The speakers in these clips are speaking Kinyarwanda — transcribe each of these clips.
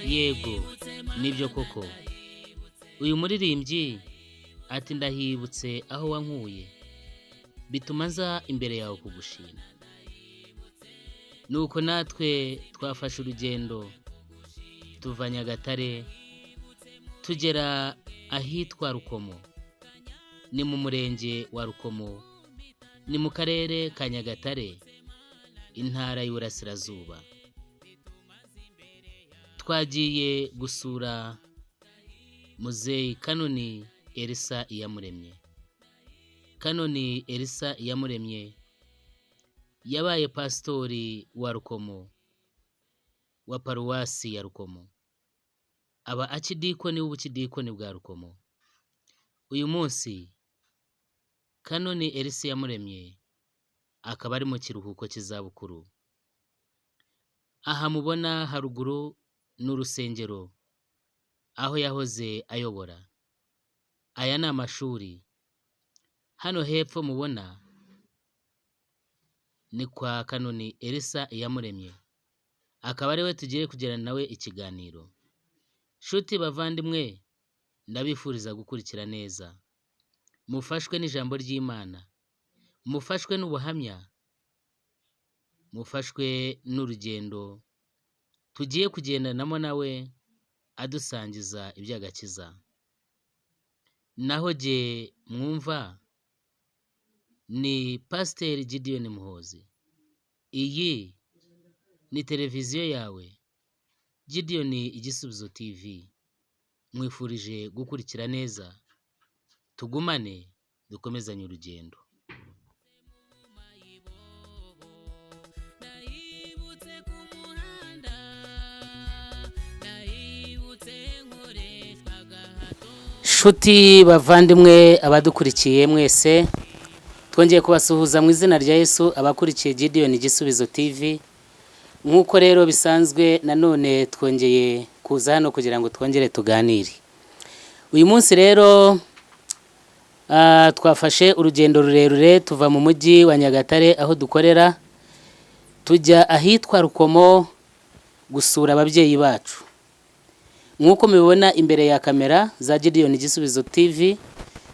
Yego, nibyo koko. Uyu muririmbyi ati ndahibutse aho wankuye, bituma nza imbere yawe kugushima. Nuko natwe twafashe urugendo tuva Nyagatare tugera ahitwa Rukomo. Ni mu murenge wa Rukomo, ni mu karere ka Nyagatare, intara y'Iburasirazuba. Twagiye gusura muzeyi Canon Elise IYAMUREMYE. Canon Elise IYAMUREMYE yabaye pasitori wa Rukomo, wa paruwasi ya Rukomo, aba akidikoni w'ubukidikoni bwa Rukomo. Uyu munsi Canon Elise IYAMUREMYE akaba ari mu kiruhuko cy'izabukuru. Aha mubona haruguru n'urusengero aho yahoze ayobora. Aya ni amashuri. Hano hepfo mubona ni kwa Canon Elise IYAMUREMYE, akaba ari we tugiye kugirana nawe ikiganiro. Shuti bavandimwe, ndabifuriza gukurikira neza. Mufashwe n'ijambo ry'Imana, mufashwe n'ubuhamya, mufashwe n'urugendo tugiye kugendanamo nawe adusangiza iby'agakiza. Naho jye mwumva ni Pasiteri Gideon Muhozi. Iyi ni televiziyo yawe Gideon Igisubizo TV. Mwifurije gukurikira neza, tugumane dukomezanye urugendo. Shuti bavandimwe abadukurikiye mwese, twongeye kubasuhuza mu izina rya Yesu abakurikiye Gideon Igisubizo TV. Nk'uko rero bisanzwe, nanone twongeye kuza hano kugira ngo twongere tuganire. Uyu munsi rero twafashe urugendo rurerure tuva mu mujyi wa Nyagatare aho dukorera tujya ahitwa Rukomo gusura ababyeyi bacu. Nk'uko mubibona imbere ya kamera za Gideon Igisubizo TV,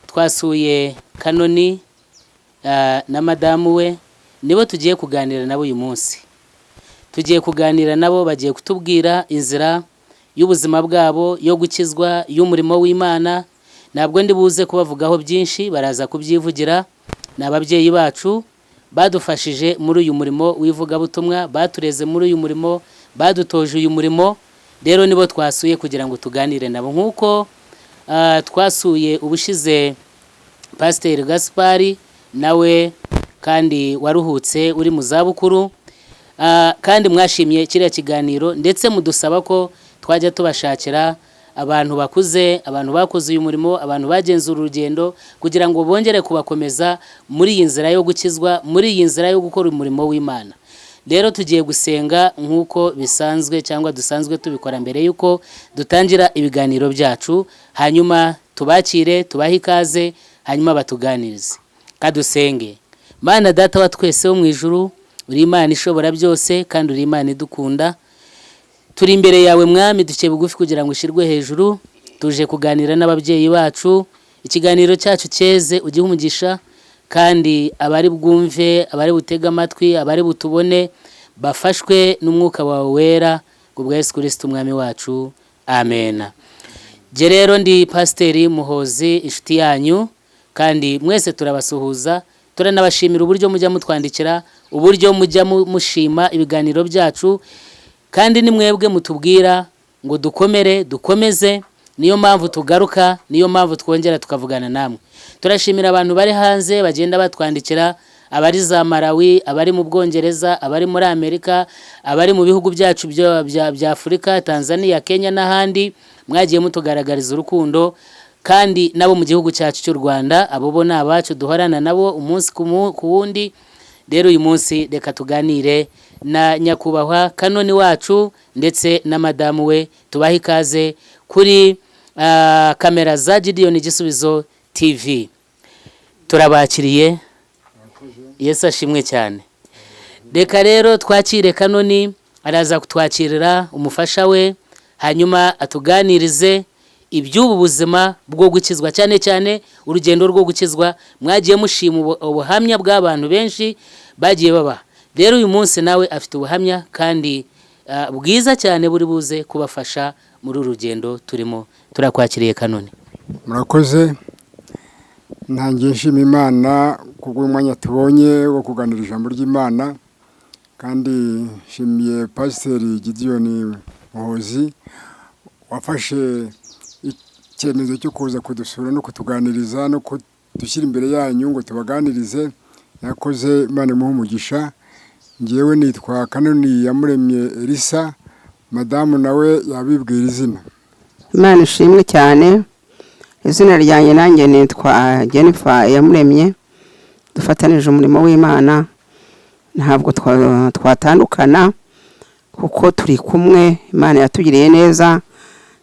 twasuye Canon na madamu we, nibo tugiye kuganira nabo uyu munsi. Tugiye kuganira nabo, bagiye kutubwira inzira y'ubuzima bwabo yo gukizwa, y'umurimo w'Imana. Ntabwo ndi buze kubavugaho byinshi, baraza kubyivugira. Ni ababyeyi bacu badufashije muri uyu murimo w'ivugabutumwa, batureze muri uyu murimo, badutoje uyu murimo. Rero nibo twasuye kugira ngo tuganire nabo. Nk'uko twasuye ubushize Pasiteri Gaspari, nawe kandi waruhutse uri mu zabukuru, kandi mwashimye kiriya kiganiro, ndetse mudusaba ko twajya tubashakira abantu bakuze, abantu bakoze uyu murimo, abantu bagenzura urugendo, kugira ngo bongere kubakomeza muri iyi nzira yo gukizwa, muri iyi nzira yo gukora umurimo w'Imana. Rero tugiye gusenga nk'uko bisanzwe cyangwa dusanzwe tubikora mbere y'uko dutangira ibiganiro byacu, hanyuma tubakire, tubahe ikaze, hanyuma batuganirize. Kadusenge. Mana Data wa twese wo mu ijuru, uri Imana ishobora byose kandi uri Imana idukunda. Turi imbere yawe Mwami, duciye bugufi kugira ngo ushirwe hejuru. Tuje kuganira n'ababyeyi bacu, ikiganiro cyacu cyeze ugihe umugisha, kandi abari bwumve, abari butega amatwi, abari butubone bafashwe n'umwuka wawe wera, kubwa Yesu Kristo umwami wacu. Amen. Je rero ndi Pasiteri Muhozi, inshuti yanyu, kandi mwese turabasuhuza. Turanabashimira uburyo mujya mutwandikira, uburyo mujya mushima ibiganiro byacu, kandi ni mwebwe mutubwira ngo dukomere, dukomeze. Niyo mpamvu tugaruka, niyo mpamvu twongera tukavugana namwe. Turashimira abantu bari hanze bagenda batwandikira, abari za Malawi, abari mu Bwongereza, abari muri Amerika, abari mu bihugu byacu bya Afurika, Tanzania, Kenya n'ahandi. Mwagiye mutugaragariza urukundo, kandi nabo mu gihugu cyacu cy'u Rwanda, abo bo ni abacu duhorana nabo umunsi ku wundi. Rero uyu munsi reka tuganire na nyakubahwa Canon wacu ndetse na madamu we. Tubahe ikaze kuri kamera za Gideon Igisubizo TV. Turabakiriye. Yesu ashimwe cyane. Reka rero twakire Canon, araza kutwakirira umufasha we, hanyuma atuganirize iby'ubu buzima bwo gukizwa, cyane cyane urugendo rwo gukizwa. Mwagiye mushima ubuhamya bw'abantu benshi bagiye baba. Rero uyu munsi nawe afite ubuhamya kandi bwiza cyane buri buze kubafasha muri uru rugendo turimo. Turakwakiriye Canon. Murakoze. Ntangiye nshima Imana kubw'umwanya tubonye wo kuganira ijambo ry'Imana, kandi nshimiye Pasiteri Gideon Muhozi wafashe icyemezo cyo kuza kudusura no kutuganiriza no kudushyira imbere yanyu ngo tubaganirize. Yakoze, Imana imuhe umugisha. Ngewe nitwa Canon IYAMUREMYE Elise, madamu nawe yabibwira izina. Imana ishimwe cyane. Izina ryanjye nanjye nitwa Jennifer IYAMUREMYE. Dufatanije umurimo w'Imana, ntabwo twatandukana kuko turi kumwe. Imana yatugiriye neza,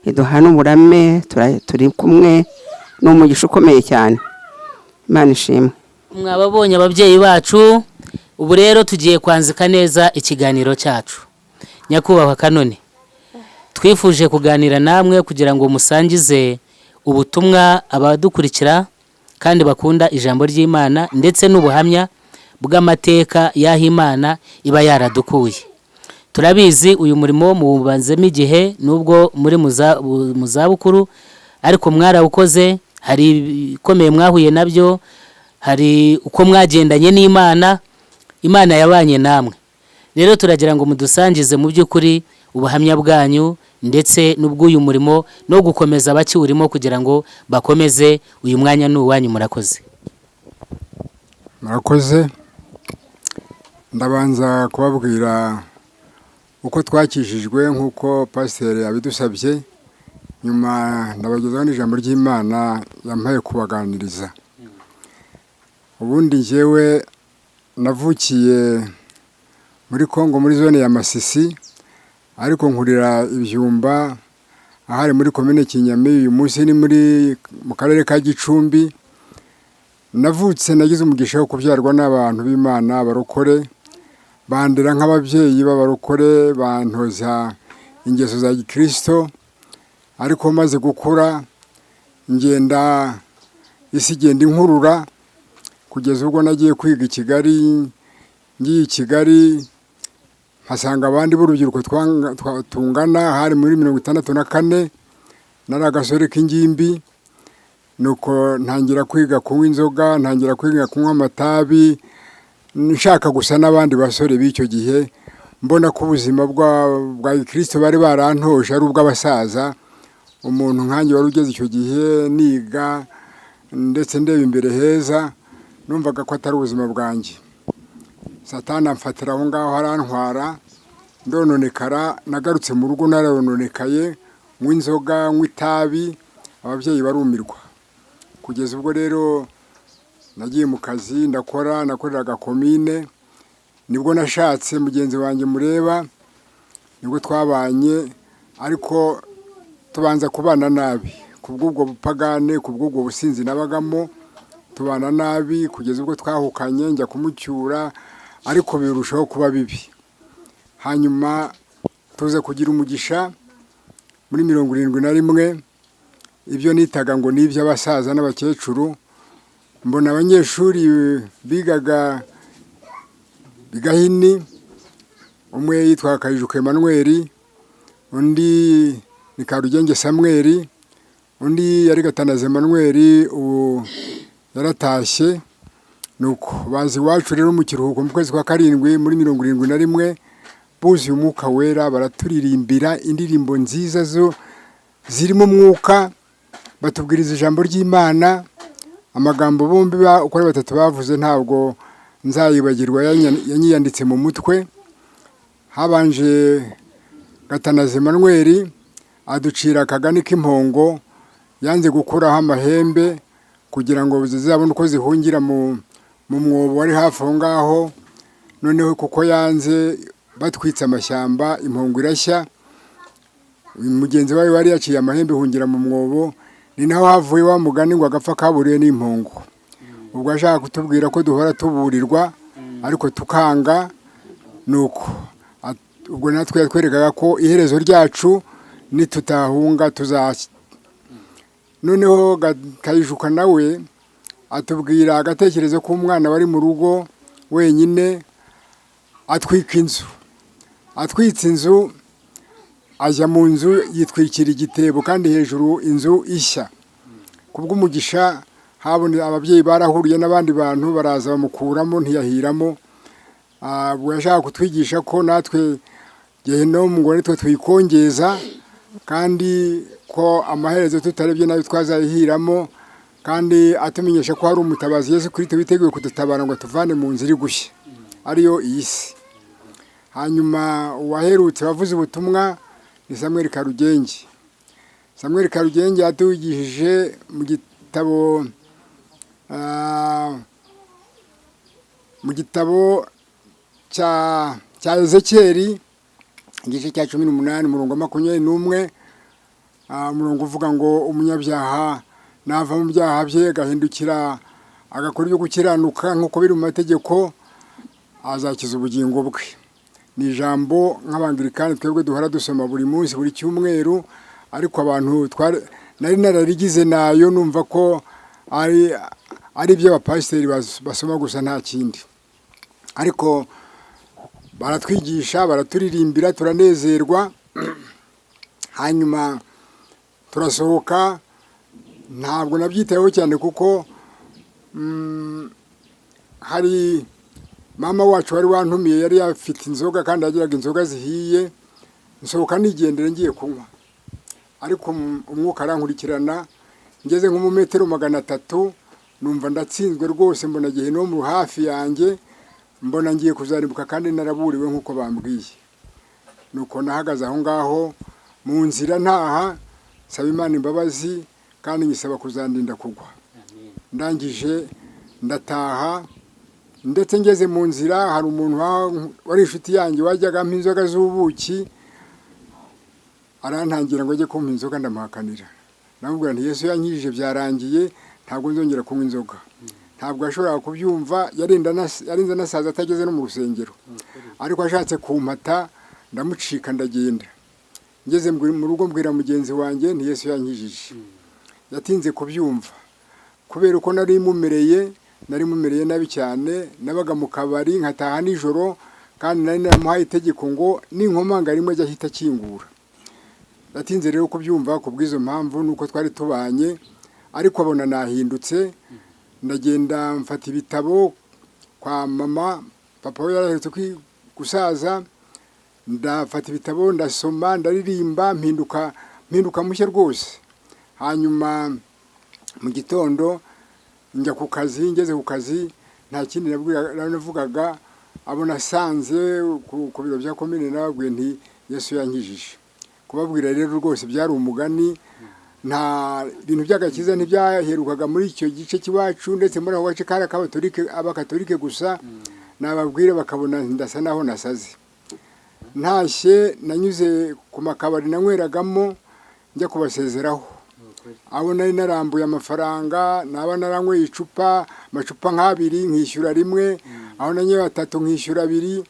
iduha n'uburame, turi kumwe, n'umugisha ukomeye cyane. Imana ishimwe. Mwababonye ababyeyi bacu. Ubu rero tugiye kwanzika neza ikiganiro cyacu. Nyakubahwa Canon, twifuje kuganira namwe kugira ngo musangize ubutumwa abadukurikira kandi bakunda ijambo ry'Imana, ndetse n'ubuhamya bw'amateka y'aho Imana iba yaradukuye. Turabizi uyu murimo mubanzemo igihe, nubwo muri mu zabukuru, ariko mwarawukoze. Hari ibikomeye mwahuye nabyo, hari uko mwagendanye n'Imana. Imana yabanye namwe. Rero turagira ngo mudusangize mu by'ukuri ubuhamya bwanyu ndetse n'ubw'uyu murimo no gukomeza abakiwurimo kugira ngo bakomeze. Uyu mwanya ni uwanyu. Murakoze. Murakoze. Ndabanza kubabwira uko twakijijwe nk'uko Pasiteri abidusabye, nyuma ndabagezaho n'ijambo ry'Imana yampaye kubaganiriza. Ubundi njyewe navukiye muri Kongo, muri zone ya Masisi, ariko nkurira Ibyumba ahari muri komine Kinyami. Uyu munsi ni mu karere ka Gicumbi. Navutse nagize umugisha wo kubyarwa n'abantu b'Imana barokore, bandera nk'ababyeyi b'abarokore, bantoza ingeso za Gikristo. Ariko maze gukura ngenda isi igenda inkurura, kugeza ubwo nagiye kwiga i Kigali. Ngiye i Kigali hasanga abandi b'urubyiruko tungana, hari muri 64. Nari agasore k'ingimbi, nuko ntangira kwiga kunywa inzoga, ntangira kwiga kunywa amatabi, nshaka gusa n'abandi basore b'icyo gihe. Mbona ko ubuzima bwa Kristo bari barantoshe ari ubw'abasaza. Umuntu nkanjye wari ugeze icyo gihe niga ndetse ndeba imbere heza, numvaga ko atari ubuzima bwanjye. Satani amfatira aho ngaho arantwara, ndononekara. Nagarutse mu rugo narononekaye, nywa inzoga, nywa itabi, ababyeyi barumirwa. Kugeza ubwo rero nagiye mu kazi ndakora, nakoreraga komine. Nibwo nashatse mugenzi wanjye mureba, nibwo twabanye, ariko tubanza kubana nabi kubw'ubwo bupagane, kubw'ubwo businzi nabagamo. Tubana nabi kugeza ubwo twahukanye, njya kumucyura, ariko birushaho kuba bibi. Hanyuma tuza kugira umugisha muri 71. Ibyo nitaga ngo ni iby'abasaza n'abakecuru. Mbona abanyeshuri bigaga Bigahini, umwe yitwa Kayijuka Emmanuel, undi ni Karugenge Samuel, undi yari Gatanaze Emmanuel, ubu yaratashye. Nuko bazi iwacu rero mu kiruhuko mu kwezi kwa 7 muri 71, buzuye umwuka wera, baraturirimbira indirimbo nziza zo zirimo umwuka, batubwiriza ijambo ry'Imana. Amagambo bombi uko ari batatu bavuze ntabwo nzayibagirwa, yanyiyanditse mu mutwe. Habanje Gatanaze Emmanuel aducira akagani k'impongo, yanze gukuraho amahembe kugira ngo zizabone uko zihungira mu mwobo wari hafi aho ngaho. Noneho kuko yanze, batwitse amashyamba, impongo irashya. Mugenzi wawe wari yaciye amahembe hungira mu mwobo, ni naho havuye wa mugani ngo agapfa kaburiye n'impongo. Ubwo ashaka kutubwira ko duhora tuburirwa ariko tukanga. Nuko ubwo natwe yatwerekaga ko iherezo ryacu nitutahunga tuzashya. Noneho Kayijuka nawe atubwira agatekerezo k'umwana wari mu rugo wenyine atwika inzu. Atwitse inzu ajya mu nzu yitwikira igitebo kandi hejuru inzu ishya. Kubw'umugisha habonye ababyeyi barahuriye n'abandi bantu baraza bamukuramo ntiyahiramo. Ubwo yashaka kutwigisha ko natwe Gehinomu ngo nitwe twikongeza kandi ko amaherezo tutarebye nayo twazayihiramo, kandi atumenyesha ko hari umutabazi Yesu Kristo witeguye kudutabara ngo tuvane mu nzira iri gushya ariyo iyi si. Hanyuma uwaherutse wavuze ubutumwa ni Samuel Karugenge. Samuel Karugenge yatugishije mu gitabo cya Ezekiyeli igice cya 18 umurongo wa 21, umurongo uvuga ngo umunyabyaha nava mu byaha bye agahindukira agakora ibyo gukiranuka nk'uko biri mu mategeko azakiza ubugingo bwe. Ni ijambo nk'abangirikani twebwe duhora dusoma buri munsi buri cyumweru, ariko abantu nari nararigize nayo numva ko ari ibyo abapasiteri basoma gusa nta kindi. Ariko baratwigisha, baraturirimbira, turanezerwa. Hanyuma turasohoka, ntabwo nabyitayeho cyane kuko hari mama wacu wari wantumiye, yari afite inzoga kandi yagiraga inzoga zihiye. Nsohoka nigendera ngiye kunywa, ariko umwuka arankurikirana. Ngeze nko mu metero 300 numva ndatsinzwe rwose, mbona Gehinomu hafi yanjye, mbona ngiye kuzarimbuka kandi naraburiwe nk'uko bambwiye. Nuko nahagaze aho ngaho mu nzira ntaha, saba Imana imbabazi kandi ngisaba kuzandinda kugwa. Ndangije ndataha, ndetse ngeze mu nzira hari umuntu wari inshuti yanjye wajyaga ampa inzoga z'ubuki, arantangira ngo ajye kumpa inzoga, ndamuhakanira. Namubwira nti Yesu yankijije byarangiye, ntabwo nzongera kunywa inzoga. Ntabwo yashoboraga kubyumva, yarinze anasaza atageze no mu rusengero, ariko ashatse kumpata ndamucika ndagenda. Ngeze mu rugo mbwira mugenzi wanjye nti Yesu yankijije. Yatinze kubyumva kubera uko nari mumereye nabi cyane. Nabaga mu kabari nkataha nijoro, kandi nari namuhaye itegeko ngo ninkomanga rimwe ajya ahita akingura. Yatinze rero kubyumva kubw'izo mpamvu nuko twari tubanye, ariko abona nahindutse. Ndagenda mfata ibitabo kwa mama, papa we yaraherutse gusaza. Ndafata ibitabo ndasoma, ndaririmba, mpinduka mushya rwose. Hanyuma mu gitondo njya ku kazi. Ngeze ku kazi nta kindi navugaga, abo nasanze ku biro bya komine nababwiye nti Yesu yankijije. Kubabwira rero rwose byari umugani, nta bintu by'agakiza ntibyaherukaga muri icyo gice cy'iwacu, ndetse muri aho gace kari abakatolike gusa. Nababwira bakabona ndasa naho nasaze. Ntashye nanyuze ku makabari nanyweragamo njya kubasezeraho. Abo nari narambuye amafaranga, naba naranyweye amacupa nk'abiri nkishyura rimwe, aho nanyoye 3 nkishyura 2.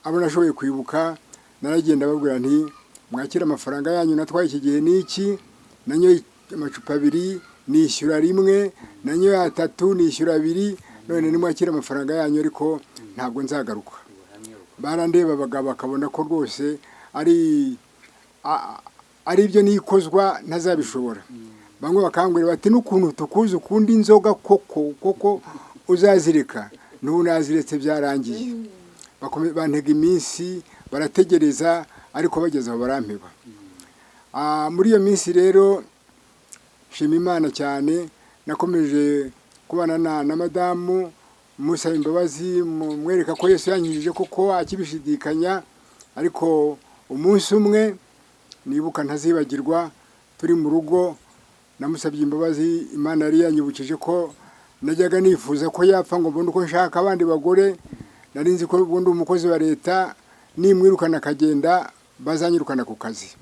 Abo nashoboye kwibuka naragenda babwira nti mwakira amafaranga yanyu natwaye iki gihe n'iki, nanyoye amacupa 2 nishyura rimwe, nanyoye 3 nishyura 2, none nimwakira amafaranga yanyu ariko ntabwo nzagaruka. Barandeba bakabona ko rwose ari ibyo nikozwa ntazabishobora. Bamwe bakangurira bati n'ukuntu tukuzi ukundi inzoga koko uzazireka. N'ubu naziretse byarangiye. Bantega iminsi barategereza, ariko bageze aho barampeba. Muri iyo minsi rero shima Imana cyane, nakomeje kubana na madamu, musaba imbabazi, mwereka ko Yesu yankijije koko akibishidikanya. Ariko umunsi umwe nibuka ntazibagirwa, turi mu rugo, namusabye imbabazi. Imana yari yanyibukije ko najyaga nifuza ko yapfa ngo mbone uko nshaka abandi bagore. Nari nzi ko ubundi umukozi wa leta nimwirukana akagenda bazanyirukana ku kazi,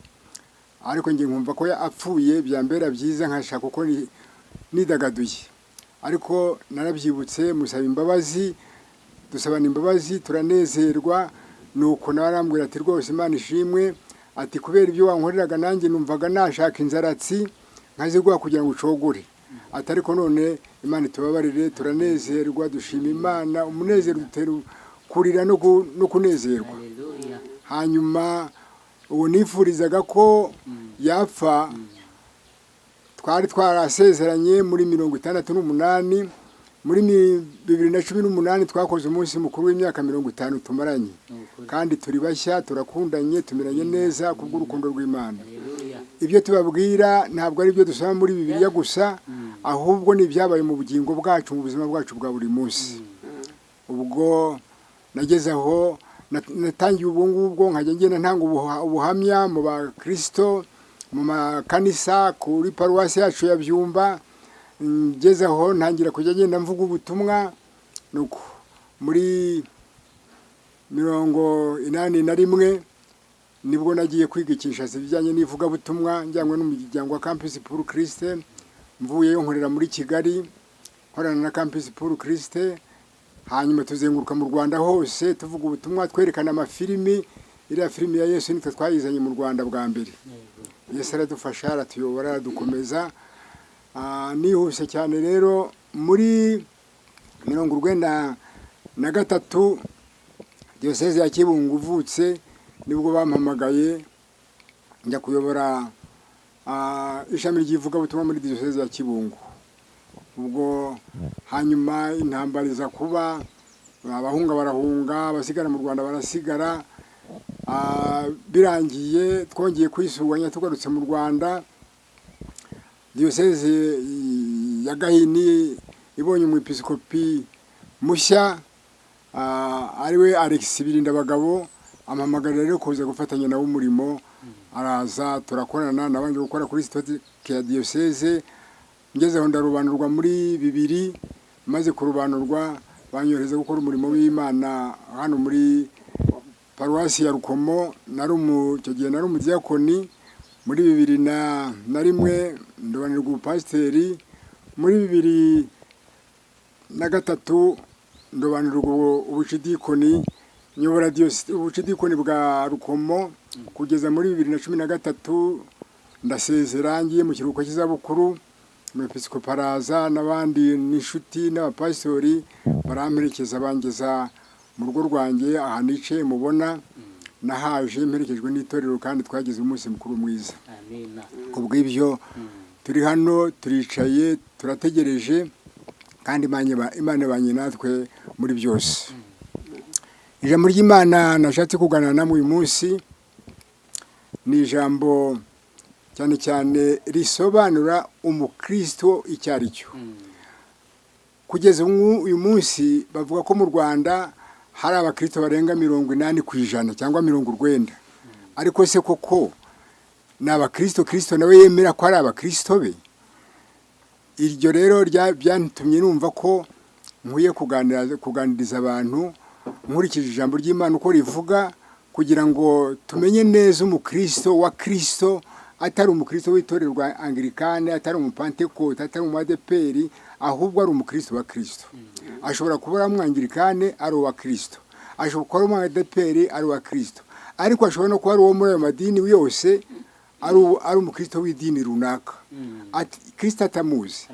ariko ngiye nkumva ko apfuye byambera byiza nkashaka uko nidagaduye. Ariko narabyibutse, musaba imbabazi, dusabana imbabazi, turanezerwa. Nuko narambwira ati rwose Imana ishimwe, ati kubera ibyo wankoreraga nanjye numvaga nashaka inzaratsi nkaziguha kugira ngo ucogore. Ati ariko none Imana itubabarire, turanezerwa, dushima Imana, umunezero dutera kurira no kunezerwa. Hanyuma uwo nifurizaga ko yapfa, twari twarasezeranye muri 68, muri 2018 twakoze umunsi mukuru w'imyaka 50 tumaranye, kandi turi bashya, turakundanye, tumiranye neza kubw'urukundo rw'Imana. Ibyo tubabwira ntabwo ari byo dusoma muri Bibiliya gusa, ahubwo ni ibyabaye mu bugingo bwacu, mu buzima bwacu bwa buri munsi. Ubwo nageze aho natangiye ubwo ngubwo nkajya ngenda ntanga ubuhamya mu bakristo, mu makanisa, kuri paruwasi yacu ya Byumba. Ngeze aho ntangira kujya ngenda mvuga ubutumwa. Nuko muri 81 nibwo nagiye kwigisha ibijyanye n'ivugabutumwa njyanywe n'umuryango wa Campus pour Christ. Mvuyeyo nkorera muri Kigali, nkorana na Campus pour Christ. Hanyuma tuzenguruka mu Rwanda hose tuvuga ubutumwa, twerekana amafilimi. Iriya filimi ya Yesu nitwe twayizanye mu Rwanda bwa mbere. Yesu aradufasha, aratuyobora, aradukomeza. Nihuse cyane rero muri 93 Diocese ya Kibungo uvutse nibwo bampamagaye njya kuyobora ishami ry'ivugabutumwa muri Diocese ya Kibungo. Ubwo hanyuma intambara iza kuba, abahunga barahunga, abasigara mu Rwanda barasigara. Birangiye twongeye kwisuganya tugarutse mu Rwanda. Diocese ya Gahini ibonye umwepiskopi mushya, ariwe Elise Birindabagabo, amamagara rero kuza gufatanya nawe umurimo. Araza turakorana, nabanje gukora kuri sitati ya Diocese. Ngeze aho ndarubanurwa muri 2, maze kurubanurwa banyoreza gukora umurimo w'Imana hano muri paruwasi ya Rukomo. Icyo gihe nari umudiyakoni. Muri 2001 ndobanirwa ubupasiteri. Muri 2003 ndobanirwa ubucidikoni, nyobora ubucidikoni bwa Rukomo kugeza muri 2013 ndasezera ngiye mu kiruhuko cy'izabukuru. Umwepiskopi araza n'abandi n'inshuti n'abapasitori baramperekeza bangeza mu rugo rwanjye aha nice mubona. Nahaje mperekejwe n'itorero kandi twagize umunsi mukuru mwiza. Amina. Kubw'ibyo turi hano, turicaye, turategereje, kandi Imana banye natwe muri byose. Ijambo ry'Imana nashatse kuganira namwe uyu munsi ni ijambo cyane cyane risobanura umukristo icyo ari cyo. Kugeza uyu munsi bavuga ko mu Rwanda hari abakristo barenga 80% cyangwa 90%. Ariko se koko ni abakristo Kristo nawe yemera ko ari abakristo be? Iryo rero byantumye numva ko nkwiye kuganiriza abantu nkurikije ijambo ry'Imana uko rivuga, kugira ngo tumenye neza umukristo wa Kristo, atari umukristo w'itorero rwa Anglikane, atari umupantekote, atari umadeperi, ahubwo ari umukristo wa Kristo. Ashobora kuba ari umwanglikane ari uwa Kristo, ashobora kuba ari umadeperi ari uwa Kristo, ariko ashobora no kuba ari uwo muri ayo madini yose, ari umukristo w'idini runaka. Ati Kristo atamuzi,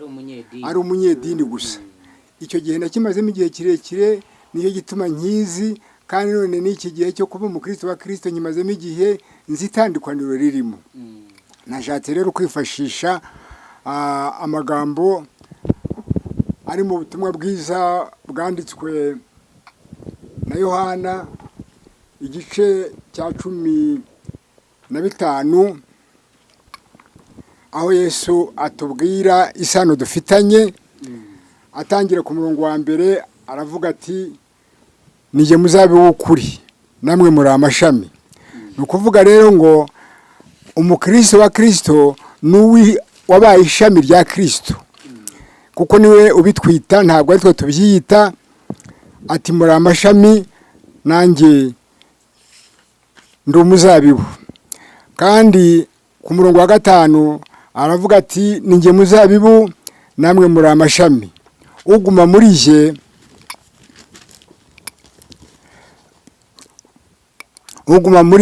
ari umunyedini gusa. Icyo gihe nakimazemo igihe kirekire, niyo gituma nkizi, kandi none n'iki gihe cyo kuba umukristo wa Kristo nkimazemo igihe nzi itandukaniro ririmo. Nashatse rero kwifashisha amagambo ari mu butumwa bwiza bwanditswe na Yohana igice cya 15, aho Yesu atubwira isano dufitanye. Atangira ku murongo wa mbere aravuga ati nije muzabibu w'ukuri, namwe muri amashami. Nukuvuga rero ngo umukristo wa Kristo nuwi wabaye ishami rya Kristo, kuko niwe ubitwita, ntabwo ari twe tubyiyita. Ati muri amashami, nanjye ndi umuzabibu. Kandi ku murongo wa 5 aravuga ati ninjye muzabibu, namwe muri amashami. Uguma muri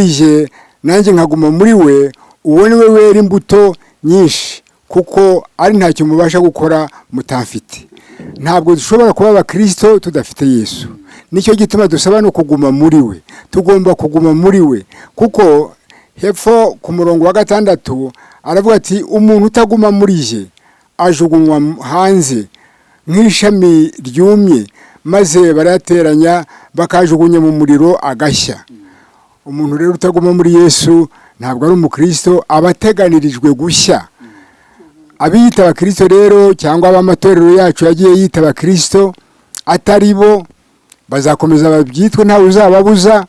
je nanjye nkaguma muri we, uwo ni we wera imbuto nyinshi, kuko ari ntacyo mubasha gukora mutamfite. Ntabwo dushobora kuba abakristo tudafite Yesu. Nicyo gituma dusaba no kuguma muri we. Tugomba kuguma muri we, kuko hepfo ku murongo wa 6 aravuga ati umuntu utaguma muri je ajugunywa hanze nk'ishami ryumye, maze barateranya bakajugunya mu muriro agashya. Umuntu rero utaguma muri Yesu ntabwo ari umukristo, abateganirijwe gushya. Abiyita abakristo rero cyangwa abamatorero yacu yagiye yita abakristo atari bo, bazakomeza babyitwe ntawe uzababuza,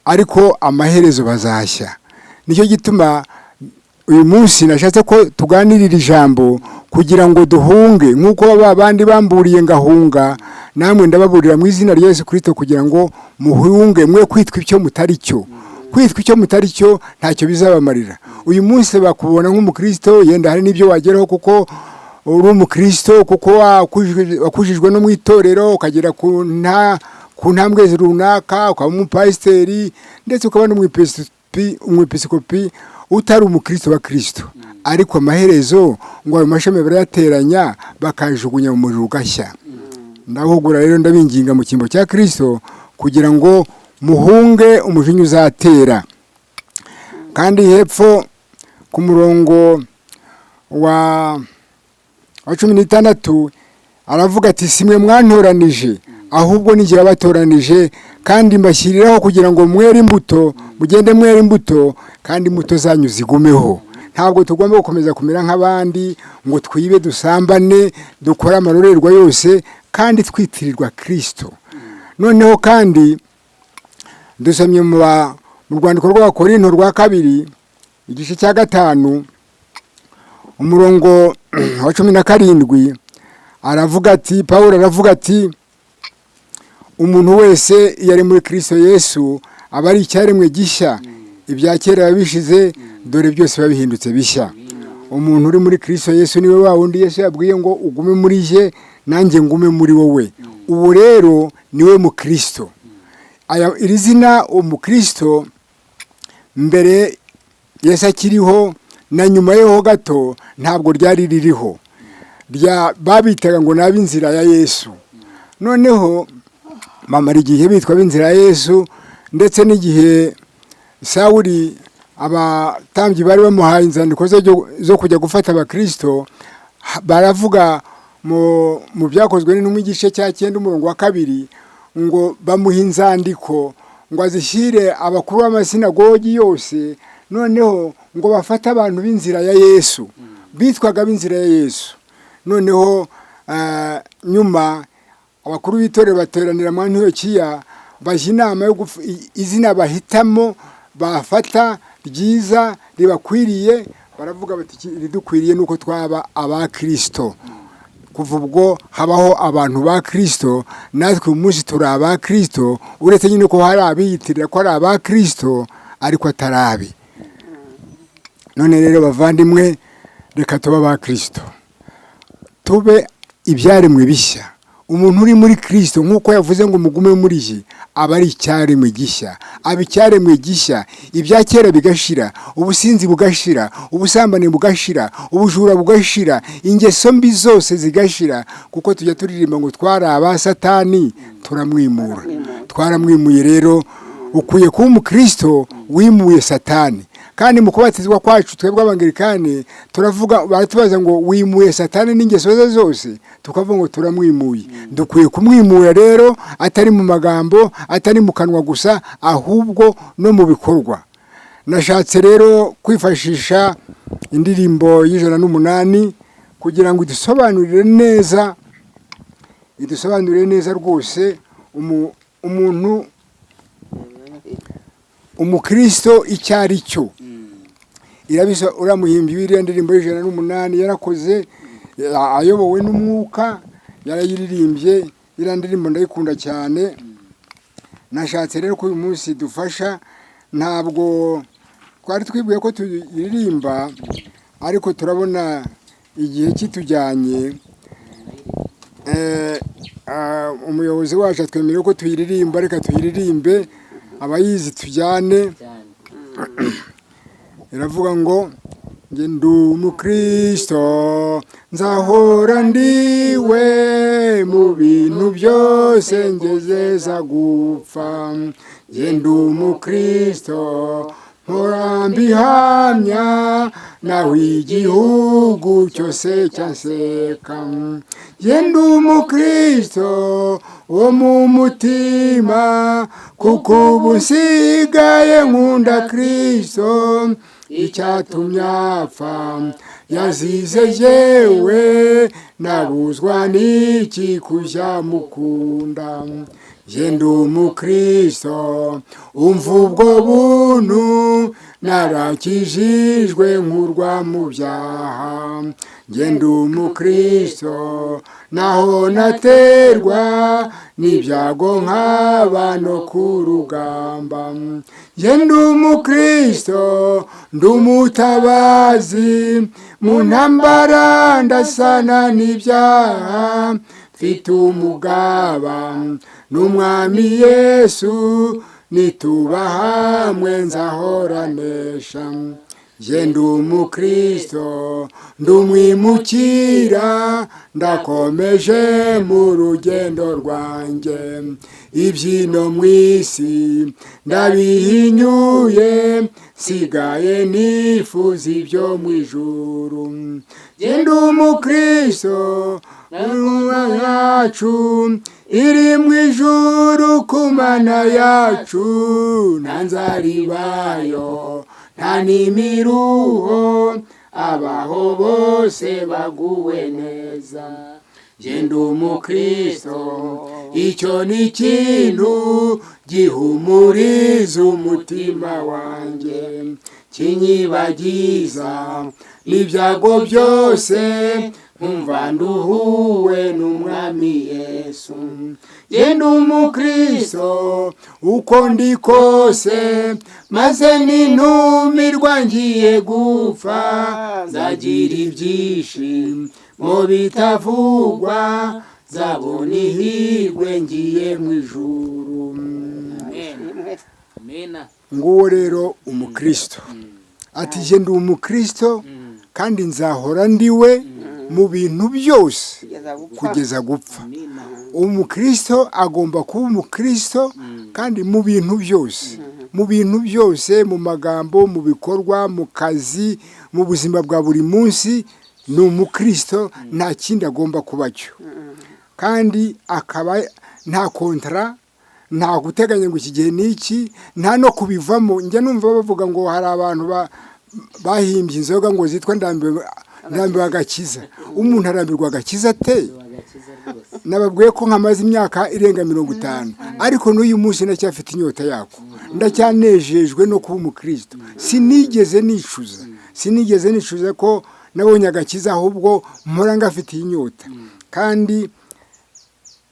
ariko amaherezo bazashya. Nicyo gituma uyu munsi nashatse ko tuganirira ijambo kugira ngo duhunge, nk'uko babandi bamburiye ngahunga, namwe ndababurira mu izina rya Yesu Kristo kugira ngo muhunge, mwe kwitwa icyo mutari cyo. Kwitwa icyo mutari cyo ntacyo bizabamarira. Uyu munsi bakubona nk'umukristo, yenda hari n'ibyo wageraho kuko uri umukristo, kuko wakujijwe no mu itorero ukagera ku ntambwe runaka, ukaba umupasiteri ndetse ukaba n'umwepiskopi, utari umukristo wa Kristo. Ariko amaherezo ngo ayo mashami barayateranya bakajugunya mu muriro ugashya. Ndahugura rero ndabinginga mu cyimbo cya Kristo kugira ngo muhunge umujinya uzatera. Kandi hepfo ku murongo wa 16 aravuga ati simwe mwantoranije, ahubwo ni jye wabatoranije, kandi mbashyiriraho kugira ngo mwere imbuto, mugende mwere imbuto, kandi imbuto zanyu zigumeho. Ntabwo tugomba gukomeza kumera nk'abandi ngo twibe, dusambane, dukora amarorerwa yose kandi twitirirwa Kristo. Noneho kandi dusomye mu rwandiko rw'Abakorinto rwa 2 igice cya 5 umurongo wa 17 aravuga ati, Pawulo aravuga ati umuntu wese yari muri Kristo Yesu aba ari icyaremwe gishya, ibya kera bishize dore byose babihindutse bishya. Umuntu uri muri Kristo Yesu niwe wa wundi Yesu yabwiye ngo ugume muri je nanjye ngume muri wowe. Ubu rero niwe mu Kristo. Iri zina umukristo mbere Yesu akiriho na nyuma yeho gato ntabwo ryari ririho, babitaga ngo n'ab'inzira ya Yesu. Noneho bamara igihe bitwa ab'inzira ya Yesu, ndetse n'igihe Sawuli abatambyi bari bamuhaye inzandiko zo kujya gufata abakristo, baravuga mu byakozwe n'intumwa igice cya 9 umurongo wa 2 ngo bamuha inzandiko ngo azishyire abakuru b'amasinagogi yose, noneho ngo bafate abantu b'inzira ya Yesu, bitwaga b'inzira ya Yesu. Noneho nyuma abakuru b'itorero bateranira mu Antiyokiya, bajya inama yo izina bahitamo bafata ryiza ribakwiriye, baravuga bati ridukwiriye nuko twaba abakristo. Kuva ubwo habaho abantu ba Kristo, natwe umunsi turi abakristo, uretse nyine ko hari abiyitirira ko ari abakristo ariko atarabi. None rero bavandimwe, reka tuba abakristo, tube ibyaremwe bishya. Umuntu uri muri Kristo nk'uko yavuze ngo mugume muri je, aba ari icyaremwe gishya. Aba icyaremwe gishya, ibya kera bigashira, ubusinzi bugashira, ubusambane bugashira, ubujura bugashira, ingeso mbi zose zigashira, kuko tujya turirimba ngo twari aba Satani turamwimura. Twaramwimuye rero, ukwiye kuba umukristo wimuye Satani. Kandi mu kubatizwa kwacu twebwe abangilikani turavuga, baratubaza ngo wimuye Satani n'ingeso ze zose, tukavuga ngo turamwimuye. Dukwiye kumwimura rero, atari mu magambo, atari mu kanwa gusa, ahubwo no mu bikorwa. Nashatse rero kwifashisha indirimbo y'108 kugira ngo idusobanurire neza rwose umuntu umukristo icyari cyo. Irabisa uramuhimbi w'iriya ndirimbo y'108 yarakoze, ayobowe n'umwuka, yarayiririmbye. Iriya ndirimbo ndayikunda cyane. Nashatse rero ko uyu munsi dufasha, ntabwo twari twibwiye ko tuyiririmba, ariko turabona igihe kitujyanye. Umuyobozi wacu atwemerera ko tuyiririmba, reka tuyiririmbe, abayizi tujyane. iravuga ngo njye ndi umukristo nzahora ndiwe mu bintu byose ngezeza gupfa. Njye ndi umukristo mpora mbihamya naho igihugu cyose cyanseka. Njye ndi umukristo wo mu mutima kuko ubu nsigaye nkunda Kristo. Icyatumye apfa yazize yewe nabuzwa n'iki kujya mukunda. Njye ndi umukristo umva ubwo buntu narakijijwe nkurwa mu byaha. Njye ndi umukristo naho naterwa n'ibyago nkaba no ku rugamba. Njye ndi umukristo ndi umutabazi mu ntambara ndasana n'ibyaha. Mfite umugaba n'umwami Yesu nituba hamwe nzahoranesha. Njye ndi umukristo ndi umwimukira ndakomeje mu rugendo rwanjye. Ibyino mu isi ndabihinyuye sigaye nifuza ibyo mu ijuru. Njye ndi umukristo n'intumwa yacu iri mu ijuru ku Mana yacu. Nta nzara ibayo nta n'imiruho abaho bose baguwe neza. Njye ndi umukristo icyo ni ikintu gihumuriza umutima wanjye kinyibagiza n'ibyago byose nkumva nduhuwe n'umwami Yesu. Njye ndi umukristo uko ndi kose maze nintumirwa ngiye gupfa. Nzagira ibyishimo bitavugwa nzabona ihirwe ngiye mu ijuru. Nguwo rero umukristo ati njye ndi umukristo kandi nzahora ndiwe mu bintu byose kugeza gupfa. Umukristo agomba kuba umukristo kandi mu bintu byose, mu bintu byose, mu magambo, mu bikorwa, mu kazi, mu buzima bwa buri munsi ni umukristo, nta kindi agomba kuba cyo. Kandi akaba nta kontara, nta guteganya ngo iki gihe n'iki, nta no kubivamo. Njya numva bavuga ngo hari abantu bahimbye inzoga ngo zitwa ndambiwe agakiza. Umuntu arambirwa agakiza ate? Nababwiye ko nkamaze imyaka irenga 50 ariko n'uyu munsi ndacyafite inyota yako, ndacyanejejwe no kuba umukristo. Sinigeze nicuza ko nabonye agakiza, ahubwo mpora ngafite inyota. Kandi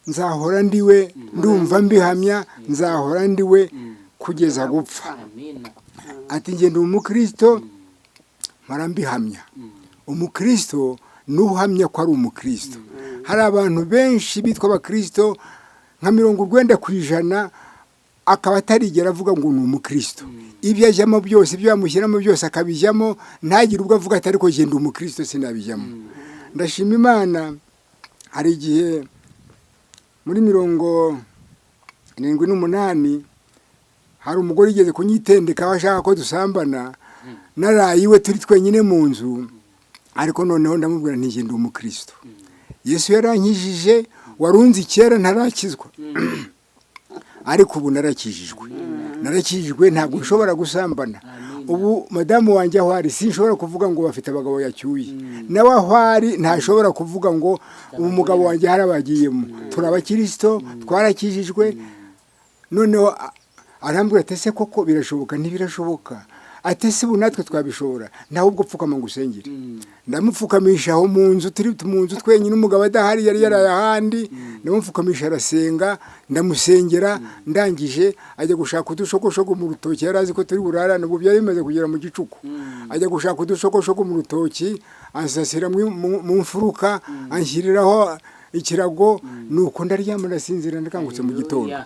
nzahora ndiwe, ndumva mbihamya, nzahora ndiwe kugeza gupfa. Ati njye ndi umukristo mpora mbihamya. Umukristo nuhamya ko ari umukristo. Hari abantu benshi bitwa abakristo nka 90% akaba atarigera avuga ngo ni umukristo. Ibyo ajyamo byose, ibyo yamushyiramo byose akabijyamo, ntagire ubwo avuga ati ariko genda umukristo sinabijyamo. Ndashima Imana, hari igihe muri 78 hari umugore igeze kunyitendeka washaka ko dusambana, narayiwe turi twenyine mu nzu, ariko noneho ndamubwira nti genda umukristo. Yesu yarankijije, warunzi kera ntarakizwa. Ariko ubu narakijijwe, ntabwo nshobora gusambana. Ubu madamu wanjye aho ari sinshobora kuvuga ngo bafite abagabo yacyuye, nawe aho ari ntashobora kuvuga ngo umugabo wanjye harabagiyemo. Turabakristo, twarakijijwe. Noneho arambwira ati ese koko birashoboka? Ntibirashoboka. Ati se ubu natwe twabishobora? Nawe ubwo pfukama ngo usengere. Ndamupfukamisha aho mu nzu, turi mu nzu twenyine, umugabo adahari yari yarayahandi. Ndamupfukamisha arasenga, ndamusengera, ndangije ajya gushaka udushokoshogo mu rutoki. Yarazi ko turi burarane, ubu byari bimaze kugera mu gicuku. Ajya gushaka udushokoshogo mu rutoki, ansasira mu mfuruka, anshyiriraho ikirago nuko ndaryama ndasinzira ndakangutse mu gitondo.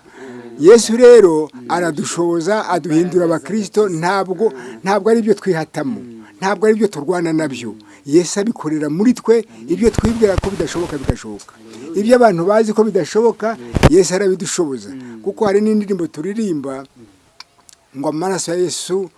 Yesu rero aradushoboza aduhindura abakristo, ntabwo ari byo twihatamo, ntabwo ari byo turwana nabyo. Yesu abikorera muri twe, ibyo twibwira ko bidashoboka bigashoboka, ibyo abantu bazi ko bidashoboka Yesu arabidushoboza. Kuko hari n'indirimbo turirimba ngo amaraso ya Yesu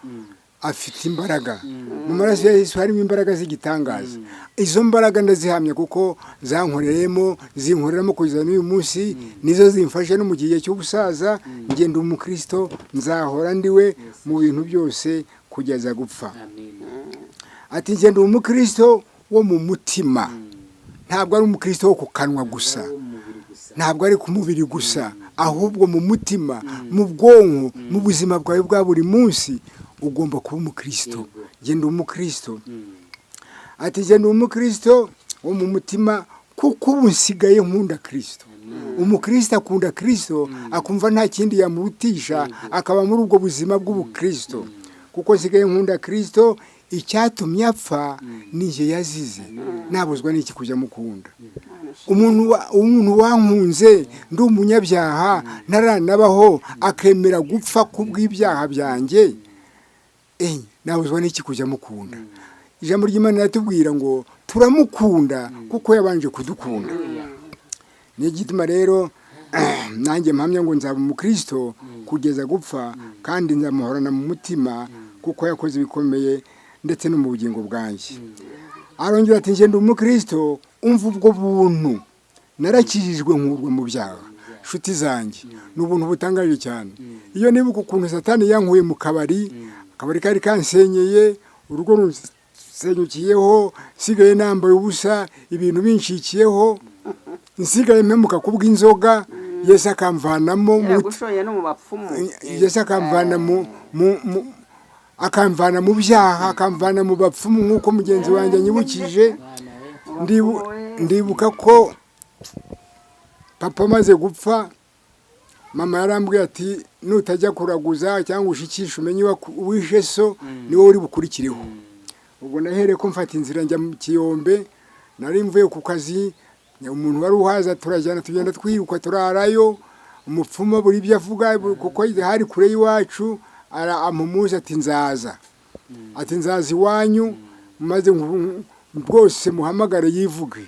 afite imbaraga, mu maraso ya Yesu harimo imbaraga z'igitangaza. Izo mbaraga ndazihamya kuko zankoreremo zinkoreramo kugeza n'uyu munsi, nizo zimfasha no mu gihe cy'ubusaza. Ngenda umukristo, nzahora ndiwe mu bintu byose kugeza gupfa. Ati ngenda umukristo wo mu mutima, ntabwo ari umukristo wo ku kanwa gusa, ntabwo ari ku mubiri gusa, ahubwo mu mutima, mu bwonko, mu buzima bwawe bwa buri munsi ugomba kuba umukristo. Ngenda umukristo. Ati ngenda umukristo wo mu mutima kuko ubu nsigaye nkunda Kristo. Umukristo akunda Kristo, akumva nta kindi yamurutisha, akaba muri ubwo buzima bw'ubukristo. Kuko nsigaye nkunda Kristo, icyatumye apfa nije yazize, nabuzwa n'iki kujya mukunda. Umuntu wankunze ndi umunyabyaha naranabaho akemera gupfa kubw'ibyaha byanjye, nabuzwa n'iki kujya mukunda. Ijambo ry'Imana riratubwira ngo turamukunda kuko yabanje kudukunda. Ni igituma rero nanjye mpamya ngo nzaba umukristo kugeza gupfa, kandi nzamuhorana mu mutima kuko yakoze ibikomeye ndetse no mu bugingo bwanjye. Arongera ati ngenda umukristo umva ubwo buntu, narakijijwe nkurwa mu byaha. Nshuti zanjye, ni ubuntu butangaje cyane. Iyo nibuka ukuntu Satani yankuye mu kabari kari kansenyeye, urugo rusenyukiyeho, nsigaye nambaye ubusa, ibintu binshikiyeho, nsigaye mpemuka kubw'inzoga, Yesu akamvanamo, Yesu akamvana mu byaha, akamvana mu bapfumu nk'uko mugenzi wanjye anyibukije. Ndibuka ko papa amaze gupfa, mama yarambwiye ati nutajya kuraguza cyangwa ushikisha umenye wishe so niwe uri bukurikireho. Ubwo nahereye ko mfata inzira njya mu Kiyombe, nari mvuye ku kazi, umuntu wari uhaza turajyana tugenda twiruka turarayo, umupfumu buri ibyo avuga kuko hari kure y'iwacu, amumuza ati nzaza iwanyu, maze rwose muhamagare yivuge.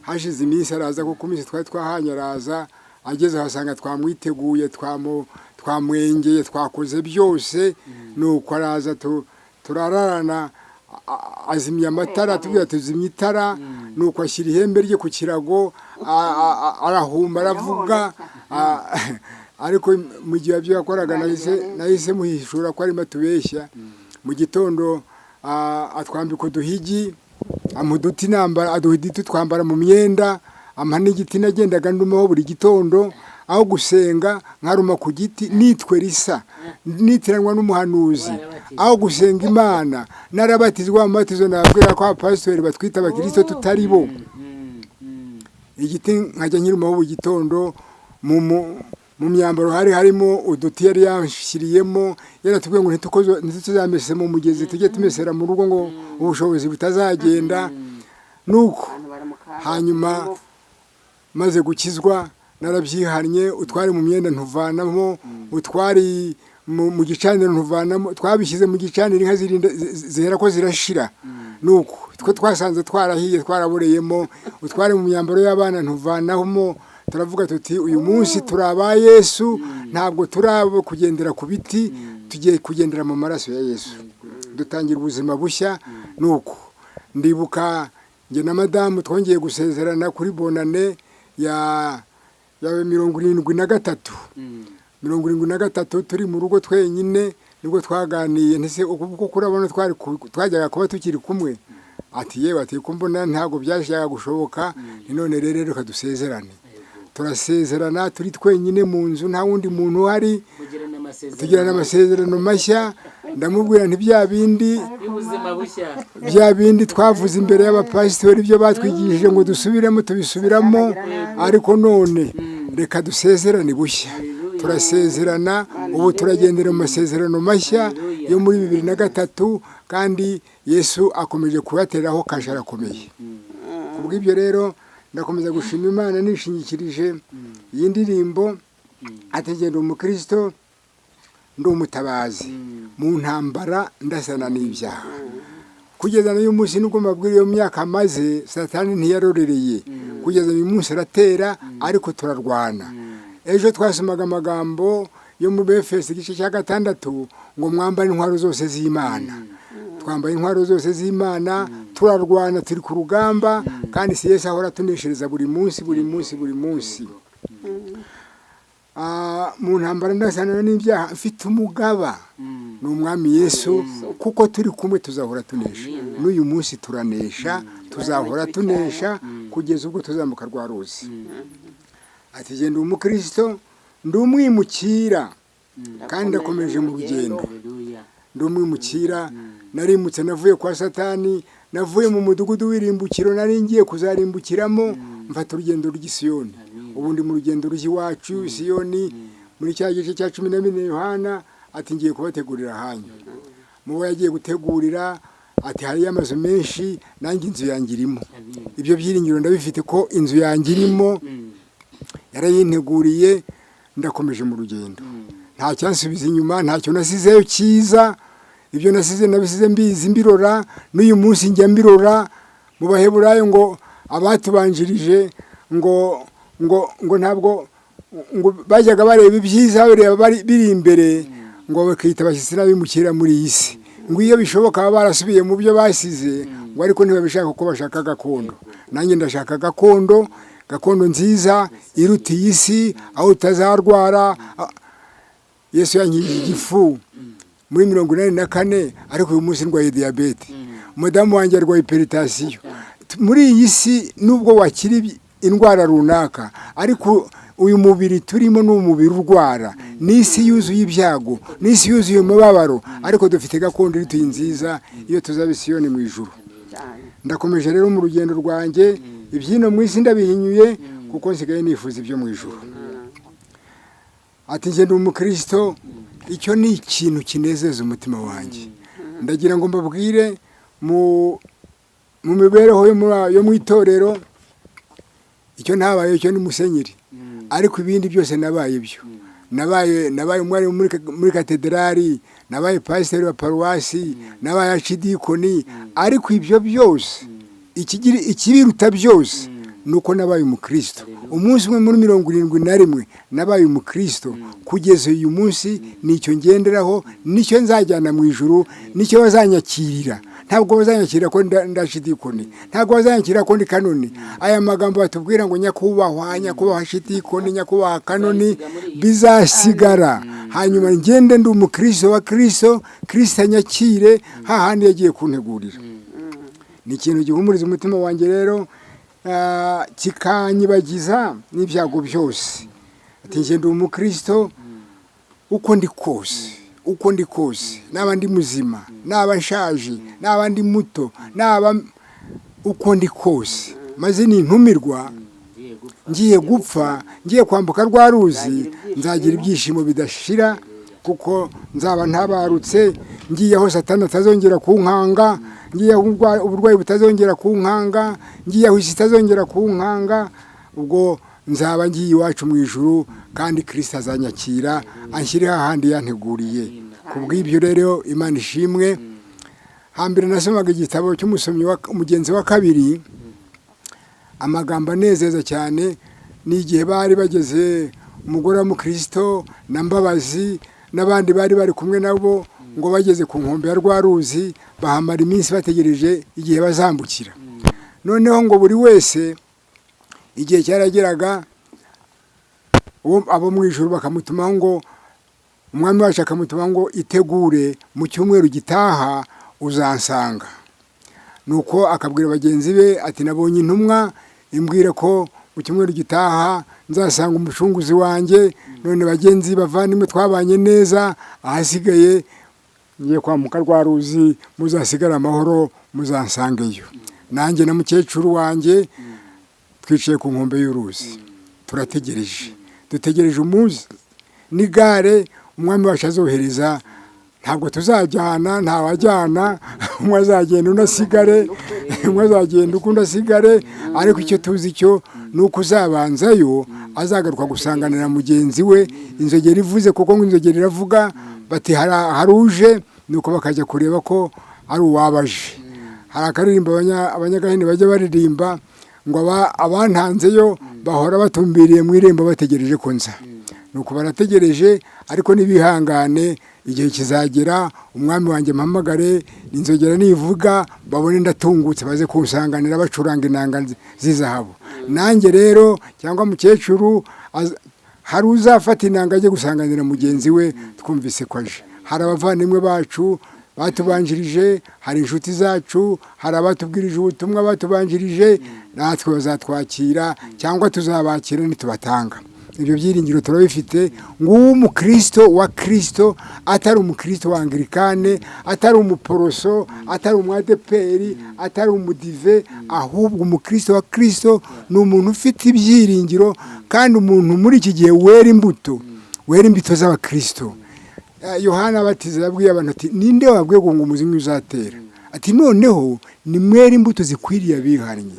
Hashize iminsi araza kuko iminsi twari twahanye, araza ageze ahasanga twamwiteguye, twamwengeye, twakoze byose, nuko araza turararana, azimya amatara, tubwira tuzimya itara, nuko ashyira ihembe rye ku kirago, arahumba aravuga. Ariko mu gihe abyo yakoraga nahise muhishura ko arimo atubeshya. Mu gitondo atwambika uduhigi, amuduti nambara, aduhidi twambara mu myenda, ampa n'igiti nagendaga ndumaho buri gitondo, aho gusenga nkaruma ku giti nitwe risa, nitiranwa n'umuhanuzi, aho gusenga Imana narabatizwa amabatizo nababwira ko abapasitori batwita abakristo tutari bo. Igiti nkajya nkirumaho buri gitondo, mu myambaro harimo uduti yari yanshyiriyemo, yaratubwiye ngo ntituzamese mu mugezi, tujye tumesera mu rugo ngo ubushobozi butazagenda. Nuko hanyuma maze gukizwa narabyihannye, utwari mu myenda ntuvanamo, utwari mu gicaniro ntuvanamo, twabishyize mu gicaniro inka zihera ko zirashira. Nuko twe twasanze twarahiye twaraboreyemo, utwari mu myambaro y'abana ntuvanamo. Turavuga tuti uyu munsi turaba Yesu, ntabwo turabo kugendera ku biti, tugiye kugendera mu maraso ya Yesu, dutangira ubuzima bushya. Nuko ndibuka nge na madamu twongeye gusezerana kuri bonane ya 73 turi mu rugo twenyine, nibwo twaganiye. Ntese uko kurabona twajyaga kuba tukiri kumwe. Ati yewe, ati kumbona ntabwo byashaka gushoboka, none rero reka dusezerane. Turasezerana turi twenyine mu nzu, nta wundi muntu uhari, tugirana amasezerano mashya. Ndamubwira nti bya bindi twavuze imbere y'abapasitori, ibyo batwigishije ngo dusubiremo tubisubiramo, ariko none reka dusezerane bushya. Turasezerana, ubu turagendera mu masezerano mashya yo muri 2003, kandi Yesu akomeje kubateraho kasha rakomeye. Kubw'ibyo rero ndakomeza gushima Imana nishingikirije iyi ndirimbo ati ngenda umukristo ndi umutabazi mu ntambara ndasana n'ibyaha kugeza n'uyu munsi nubwo mbabwira iyo myaka maze Satani ntiyarorereye kugeza uyu munsi aratera ariko turarwana. Ejo twasomaga amagambo yo mu Befeso igice cya 6 ngo mwambare intwaro zose z'Imana. Twambaye intwaro zose z'Imana turarwana turi ku rugamba kandi si Yesu ahora tuneshereza buri munsi mu ntambara ndasana n'ibyaha mfite umugaba ni umwami Yesu kuko turi kumwe tuzahora tunesha n'uyu munsi turanesha tuzahora tunesha kugeza ubwo tuzamuka rwa ruzi. Ati genda umukristo ndi umwimukira kandi ndakomeje mu rugendo ndi umwimukira narimutse navuye kwa Satani navuye mu mudugudu w'irimbukiro nari ngiye kuzarimbukiramo mfata urugendo rw'Isiyoni ubundi mu rugendo rw'iwacu Siyoni muri cya gice cya 14 Yohana ati ngiye kubategurira hanyu mubo yagiye gutegurira ati hari amazu menshi nanjye inzu yangirimo ibyo byiringiro ndabifite ko inzu yangirimo yarayinteguriye ndakomeje mu rugendo nta cyansubiza inyuma ntacyo nasizeyo cyiza ibyo nasize nabisize mbizi mbirora n'uyu munsi njya mbirora mu Baheburayo ngo abatubanjirije ngo ntabwo ngo bajyaga bareba ibyiza biri imbere ngo bakita abashyitsi n'abimukira muri iyi si ngo iyo bishoboka baba barasubiye mu byo basize ngo ariko ntibabishaka uko bashaka gakondo nanjye ndashaka gakondo nziza iruta iyi si aho utazarwara. Yesu yankijije igifu muri 84 ariko uyu munsi ndwaye diabete mudamu wanjye arwaye hypertension. Muri iyi si nubwo wakiri indwara runaka ariko uyu mubiri turimo n'umubiri urwara n'isi yuzuye ibyago n'isi yuzuye umubabaro ariko dufite gakondo iri nziza iyo tuzaba Siyoni mu ijuru. Ndakomeje rero mu rugendo rwanjye ibyino mu isi ndabihinyuye kuko nsigaye nifuza ibyo mu ijuru. Ati ngenda umukristo icyo ni ikintu kinezeza umutima wanjye ndagira ngo mbabwire mu mibereho yo mu itorero icyo ntabaye cyo ni musenyeri ariko ibindi byose nabaye byo nabaye umwari muri katedrali nabaye pasiteri wa paruwasi nabaye archidikoni ariko ibyo byose ikibiruta byose nuko nabaye umukristo umunsi umwe muri 71 nabaye umukristo kugeza uyu munsi nicyo ngenderaho nicyo nzajyana mu ijuru nicyo bazanyakirira ntabwo bazanyakira ko ndashidikoni ntabwo bazanyakira ko ndi kanoni aya magambo batubwira ngo nyakubahwa shidikoni nyakubahwa kanoni bizasigara hanyuma ngende ndi umukristo wa Kristo anyakire hahandi yagiye kuntegurira. Ni ikintu gihumuriza umutima wanjye rero kikanyibagiza n'ibyago byose. Ati ngende umukristo uko ndi kose naba ndi muzima naba nshaje naba ndi muto naba uko ndi kose maze nintumirwa ngiye gupfa ngiye kwambuka rwa ruzi nzagira ibyishimo bidashira kuko nzaba ntabarutse ngiye aho Satani atazongera kunkanga ngiye aho uburwayi butazongera kunkanga ngiye aho isi itazongera kunkanga ubwo nzaba ngiye iwacu mu ijuru kandi Kristo azanyakira anshyire hahandi yanteguriye. Kubw'ibyo rero Imana ishimwe. Hambere nasomaga igitabo cy'umusomyi umugenzi wa kabiri amagambo anezeza cyane ni igihe bari bageze umugore wa Kristo na Mbabazi n'abandi bari kumwe nabo ngo bageze ku nkombe ya rwa ruzi bahamara iminsi bategereje igihe bazambukira. Noneho ngo buri wese igihe cyarageraga abo mu ijuru bakamutumaho ngo umwami wacu akamutumaho ngo itegure mu cyumweru gitaha uzansanga. Nuko akabwira bagenzi be ati nabonye intumwa imbwira ko mu cyumweru gitaha nzasanga umucunguzi wanjye none bagenzi bavandimwe twabanye neza ahasigaye ngiye kwambuka rwa ruzi muzasigara amahoro muzansangeyo. Nanjye na mukecuru wanjye twicaye ku nkombe y'uruzi dutegereje umunsi n'igare umwami wacu azohereza ntabwo tuzajyana, ntawajyana, umwe azagenda undi asigare, umwe azagenda undi asigare, ariko icyo tuzi cyo ni uko uzabanzayo azagaruka gusanganira mugenzi we, inzogera ivuze, kuko ngo inzogera iravuga, bati hari uje, nuko bakajya kureba ko ari uwabaje. Hari akaririmbo abanyagahini bajya baririmba ngo abantanzeyo bahora batumbiriye mu irembo bategereje ko nza. Nuko barategereje, ariko nibihangane, igihe kizagera umwami wanjye mpamagare, inzogera nivuga babone ndatungutse, baze kunsanganira bacuranga inanga z'izahabu. Nanjye rero cyangwa mukecuru hari uzafata inanga ajye gusanganira mugenzi we, twumvise ko aje. Hari abavandimwe bacu batubanjirije, hari inshuti zacu, hari abatubwirije ubutumwa batubanjirije, natwe bazatwakira cyangwa tuzabakira nitubatanga. Ibyo byiringiro turabifite. Nguwo umukristo wa Kristo, atari umukristo wa Anglikane, atari umuporoso, atari umwadeperi, atari umudive, ahubwo umukristo wa Kristo ni umuntu ufite ibyiringiro, kandi umuntu muri iki gihe wera imbuto z'abakristo. Yohana abatiza yabwiye abantu ati, ninde wabwiye ngo umuzimu uzatera? Ati, noneho ni mwera imbuto zikwiriye abihannye.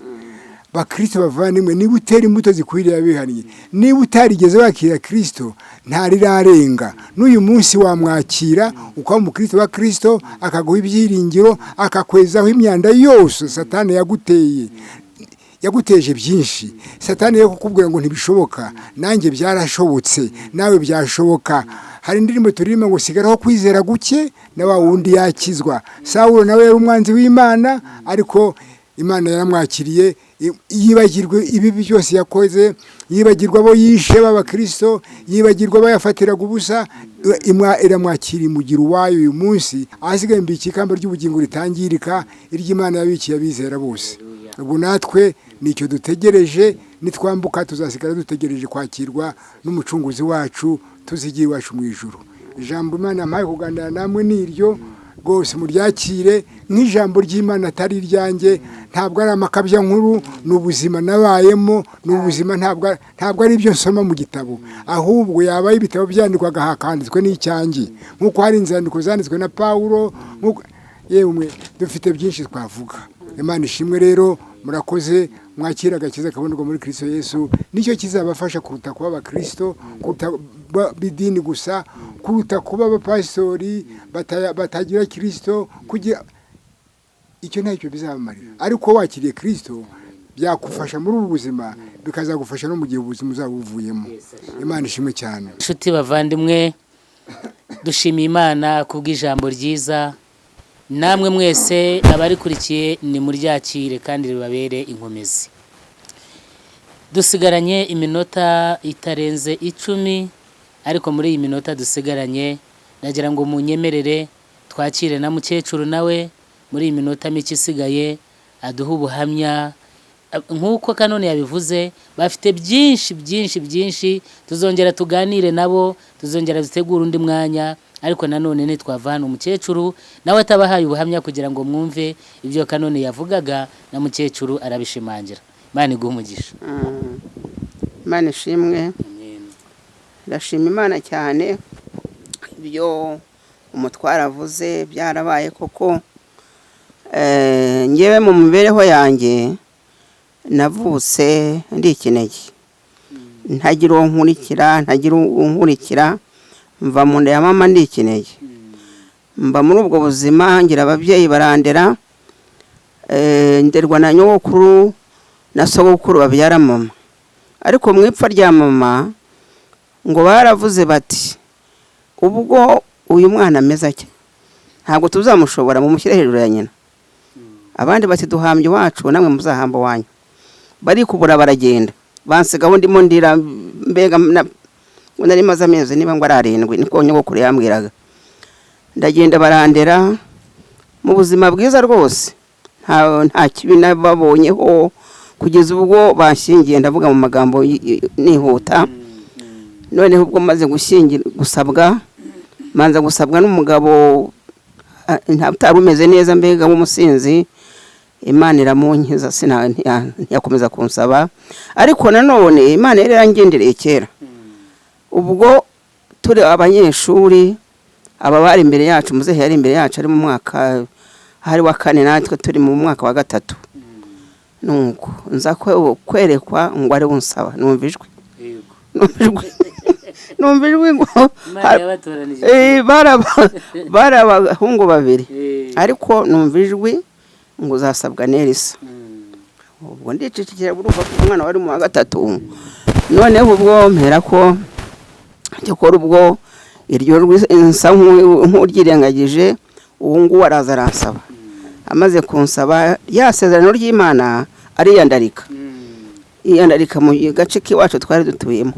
Bakristo bavandimwe, niba utera imbuto zikwiriye abihannye, niba utarigeze wakira Kristo, ntarirarenga. N'uyu munsi wamwakira ukaba umukristo wa Kristo, akaguha ibyiringiro, akakwezaho imyanda yose Satani yaguteje byinshi. Satani yo kukubwira ngo ntibishoboka, nanjye byarashobotse, nawe byashoboka. Hari indirimbo turimo ngo sigaraho kwizera guke na wa wundi yakizwa. Sawulo nawe yari umwanzi w'Imana, ariko Imana yaramwakiriye, yibagirwe ibibi byose yakoze, yibagirwa abo yishe b'abakristo, yibagirwa bayafatiraga ubusa, iramwakira imugira uwayo. Uyu munsi ahasigaye mbiki ikamba ry'ubugingo ritangirika, iry'Imana yabikiye abizera bose. Ubwo natwe nicyo dutegereje, nitwambuka tuzasigara dutegereje kwakirwa n'umucunguzi wacu, tuzigiye iwacu mu ijuru. Ijambo Imana yampaye kuganira namwe niryo, rwose muryakire nk'ijambo ry'Imana atari iryanjye. Ntabwo ari amakabya nkuru, ni ubuzima nabayemo, ni ubuzima, ntabwo ari ibyo nsoma mu gitabo, ahubwo yabaye ibitabo byandikwaga hakanditswe n'icyanjye, nk'uko hari inzandiko zanditswe na Pawulo. Yewe dufite byinshi twavuga. Imana ishimwe rero, murakoze, mwakira agakiza kabonerwa muri Kristo Yesu. Nicyo kizabafasha kuruta kuba abakristo, kuruta bidini gusa, kuruta kuba abapastori batagira Kristo. Kugira icyo ntacyo bizabamarira, ariko wakiriye Kristo byakufasha muri ubu buzima, bikazagufasha no mu gihe ubuzima uzabuvuyemo. Imana ishimwe cyane. Inshuti bavandimwe, dushimiye Imana kubw'ijambo ryiza. Namwe mwese abarikurikiye ni muryakire kandi ribabere inkomezi. Dusigaranye iminota itarenze 10, ariko muri iyi minota dusigaranye nagira ngo munyemerere twakire na mukecuru nawe muri iyi minota mike isigaye aduha ubuhamya. Nk'uko Canon yabivuze, bafite byinshi tuzongera tuganire nabo, tuzongera dutegura undi mwanya. Ariko nanone nitwavana umukecuru nawe atabahaye ubuhamya kugira ngo mwumve ibyo Canon yavugaga, na mukecuru arabishimangira. Imana iguhe umugisha. Imana ishimwe. Ndashima Imana cyane, ibyo umutwara avuze byarabaye koko. Ngewe mu mibereho yanjye navutse ndi ikinege, ntagira uwo nkurikira, mva mu nda ya mama ndi ikinege. Mba muri ubwo buzima, ngira ababyeyi barandera, nderwa na nyogokuru na sogokuru babyara mama. Ariko mu ipfa rya mama ngo baravuze bati, ubwo uyu mwana ameze atya ntabwo tuzamushobora, mumushyire hejuru ya nyina. Abandi bati, duhambye wacu namwe muzahamba wanyu. Barikubura baragenda, bansigaho ndimo ndira, mbega nari maze amezi niba ngo ari 7, niko nyogokuru yambwiraga. Ndagenda barandera mu buzima bwiza rwose, nta kibi nababonyeho, kugeza ubwo bashingiye. Ndavuga mu magambo nihuta. Noneho ubwo maze gusabwa, manza gusabwa n'umugabo utari umeze neza, mbega w'umusinzi. Imana iramunkiza, ntiyakomeza kunsaba. Ariko nanone Imana yari yarangendereye kera. Ubwo turi abanyeshuri aba bari imbere yacu, muzehe yari imbere yacu ari mu mwaka hari wa 4 natwe turi mu mwaka wa 3. Nuko nza kwerekwa ngo ari unsaba, numvijwe ngo barabahungu babiri, ariko numvijwe ngo uzasabwa n'Elise. Ubwo ndicicikira buruva ku mwana wari mu wa 3. Noneho ubwo mpera ko cyakora ubwo iryo nsa nk'uryirengagije, uwo nguwo araza aransaba. Amaze kunsaba yasezerano ry'Imana ariyandarika. Iyandarika mu gace k'iwacu twari dutuyemo,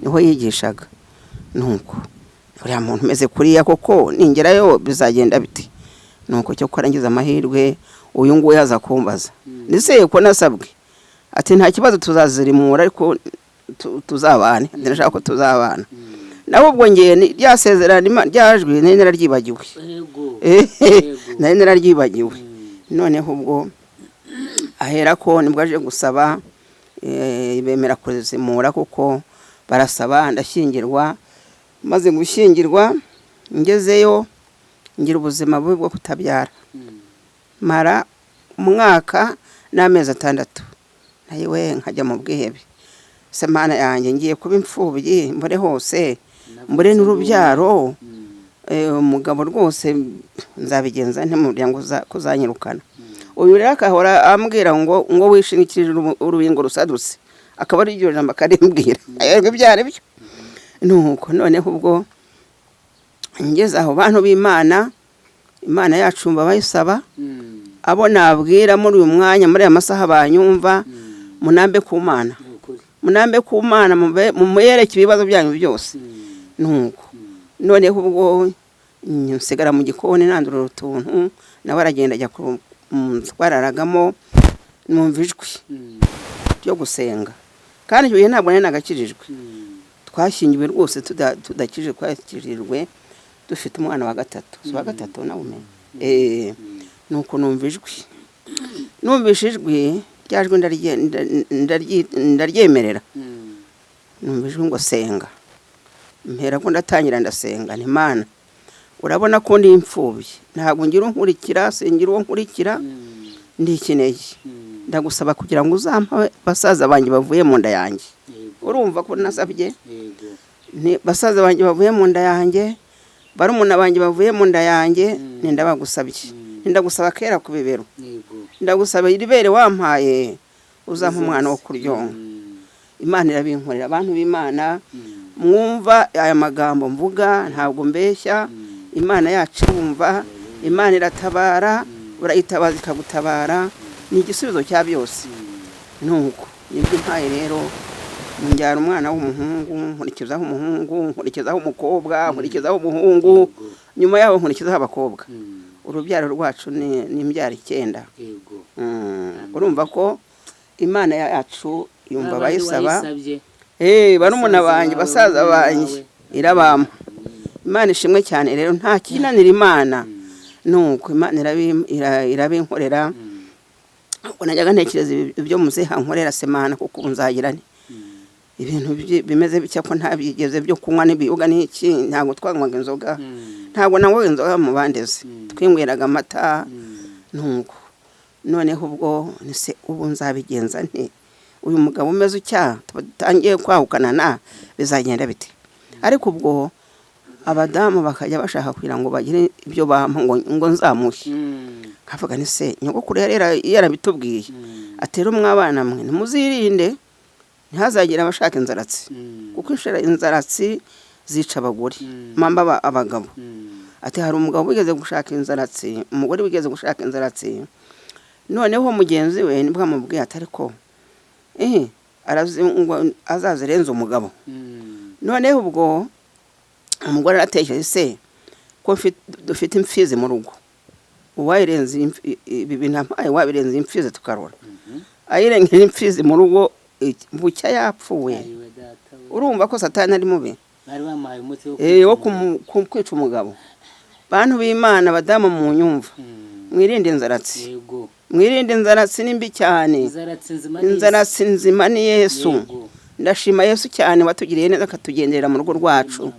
niho yigishaga. Nuko uriya muntu meze kuriya koko ningerayo bizagenda biti. Nuko cyo kwarangiza amahirwe uyu nguwo yaza kumbaza. Ndise ko nasabwe ati nta kibazo tuzazirimura ariko tuzabana, ndashaka ko tuzabana. Naho ubwo ngiye ryasezerano ryajwe nari nararyibagiwe. Nari nararyibagiwe. Noneho ubwo ahera ko nibwo aje gusaba bemera kuzimura kuko barasaba ndashyingirwa. Maze gushyingirwa ngezeyo ngira ubuzima bubi bwo kutabyara. Mara umwaka n'amezi 6. Nayiwe nkajya mu bwihebe. Se Mana yanjye ngiye kuba imfubyi mbore hose, mbore n'urubyaro. Umugabo rwose nzabigenza nte muryango kuzanyirukana. Uyu rero akahora ambwira ngo wishinikirije urubingo rusadutse, akaba ari iryo jambo akarimbwira. Ayerwe byare byo. Nuko noneho ubwo ngeze aho bantu b'Imana, Imana yacu bayisaba, abo nabwira muri uyu mwanya muri aya masaha banyumva, munambe ku Mana. Munambe ku Mana mumuyereke ibibazo byanyu byose. Nuko noneho ubwo nsigara mu gikoni nandura utuntu, nawe aragenda ajya twararagamo, numvijwe byo gusenga. Kandi icyo gihe ntabwo nari nagakirijwe. Twashyingiwe rwose tudakije, twakirijwe dufite umwana wa 3. So wa 3 nawe umenye. Nuko numvishijwe ryajwe ndaryemerera. Numvijwe ngo senga. Mpera ko ndatangira ndasenga nti Mana, urabona ko ndi imfubyi, ntabwo ngira unkurikira, sengira uwo nkurikira, ndikineye. Ndagusaba kugira ngo uzampa basaza banjye bavuye mu nda yanjye. Urumva ko nasabye? Ni basaza banjye bavuye mu nda yanjye, barumuna banjye bavuye mu nda yanjye, ndabagusabye. Ndagusaba kera ku bibero. Ndagusaba iribere wampaye uzampa umwana wo kuryonka. Imana irabinkorera. Abantu b'Imana mwumva aya magambo mvuga ntabwo mbeshya. Imana yacu wumva, Imana iratabara, urayitabaza ikagutabara, ni igisubizo cya byose. Nuko nibyo mpaye rero njyara umwana w'umuhungu, nkurikizaho umuhungu, nkurikizaho umukobwa, nkurikizaho umuhungu, nyuma yaho nkurikizaho abakobwa. Urubyaro rwacu ni imbyaro 9. Urumva ko Imana yacu yumva bayisaba. Barumuna banjye, basaza banjye irabama. Imana ishimwe cyane rero, nta kinanira Imana. Nuko Imana irabinkorera. Najyaga ntekereza ibyo muzeha nkorera se Mana kuko nzagirane ibintu bimeze bitya ko ntabigeze byo kunywa n'ibiyoga n'iki. Ntabwo twanywaga inzoga, ntabwo nanywaga inzoga mu bandeze, twinyweraga amata. Nuko noneho ubwo nise ubu nzabigenza nte, uyu mugabo umeze ucya tutangiye kwahukana bizagenda bite? Ariko ubwo abadamu bakajya bashaka kugira ngo bagire ibyo bampa ngo nzamushye. Kavuga nise nyogokuru yarabitubwiye atera umwabana mwe nimuzirinde ntihazagira abashaka inzaratsi, kuko inzaratsi zica abagore mamba abagabo. Ati hari umugabo wigeze gushaka inzaratsi, umugore wigeze gushaka inzaratsi, noneho mugenzi we nibwo amubwiye ati ariko azazirenza umugabo. Noneho ubwo umugore aratekereza se ko dufite imfizi mu rugo, uwayirenze ibi bintampaye wabirenze imfizi tukarora. Ayirengera imfizi mu rugo bucya yapfuye. Urumva ko Satani ari mubi, bari bamaye umuti wo kwica umugabo. Bantu b'Imana badamu mu nyumva, mwirinde inzaratsi. Mwirinde inzaratsi nimbi cyane. Inzaratsi nzima ni Yesu. Ndashima Yesu cyane watugiriye neza akatugenderera mu rugo rwacu.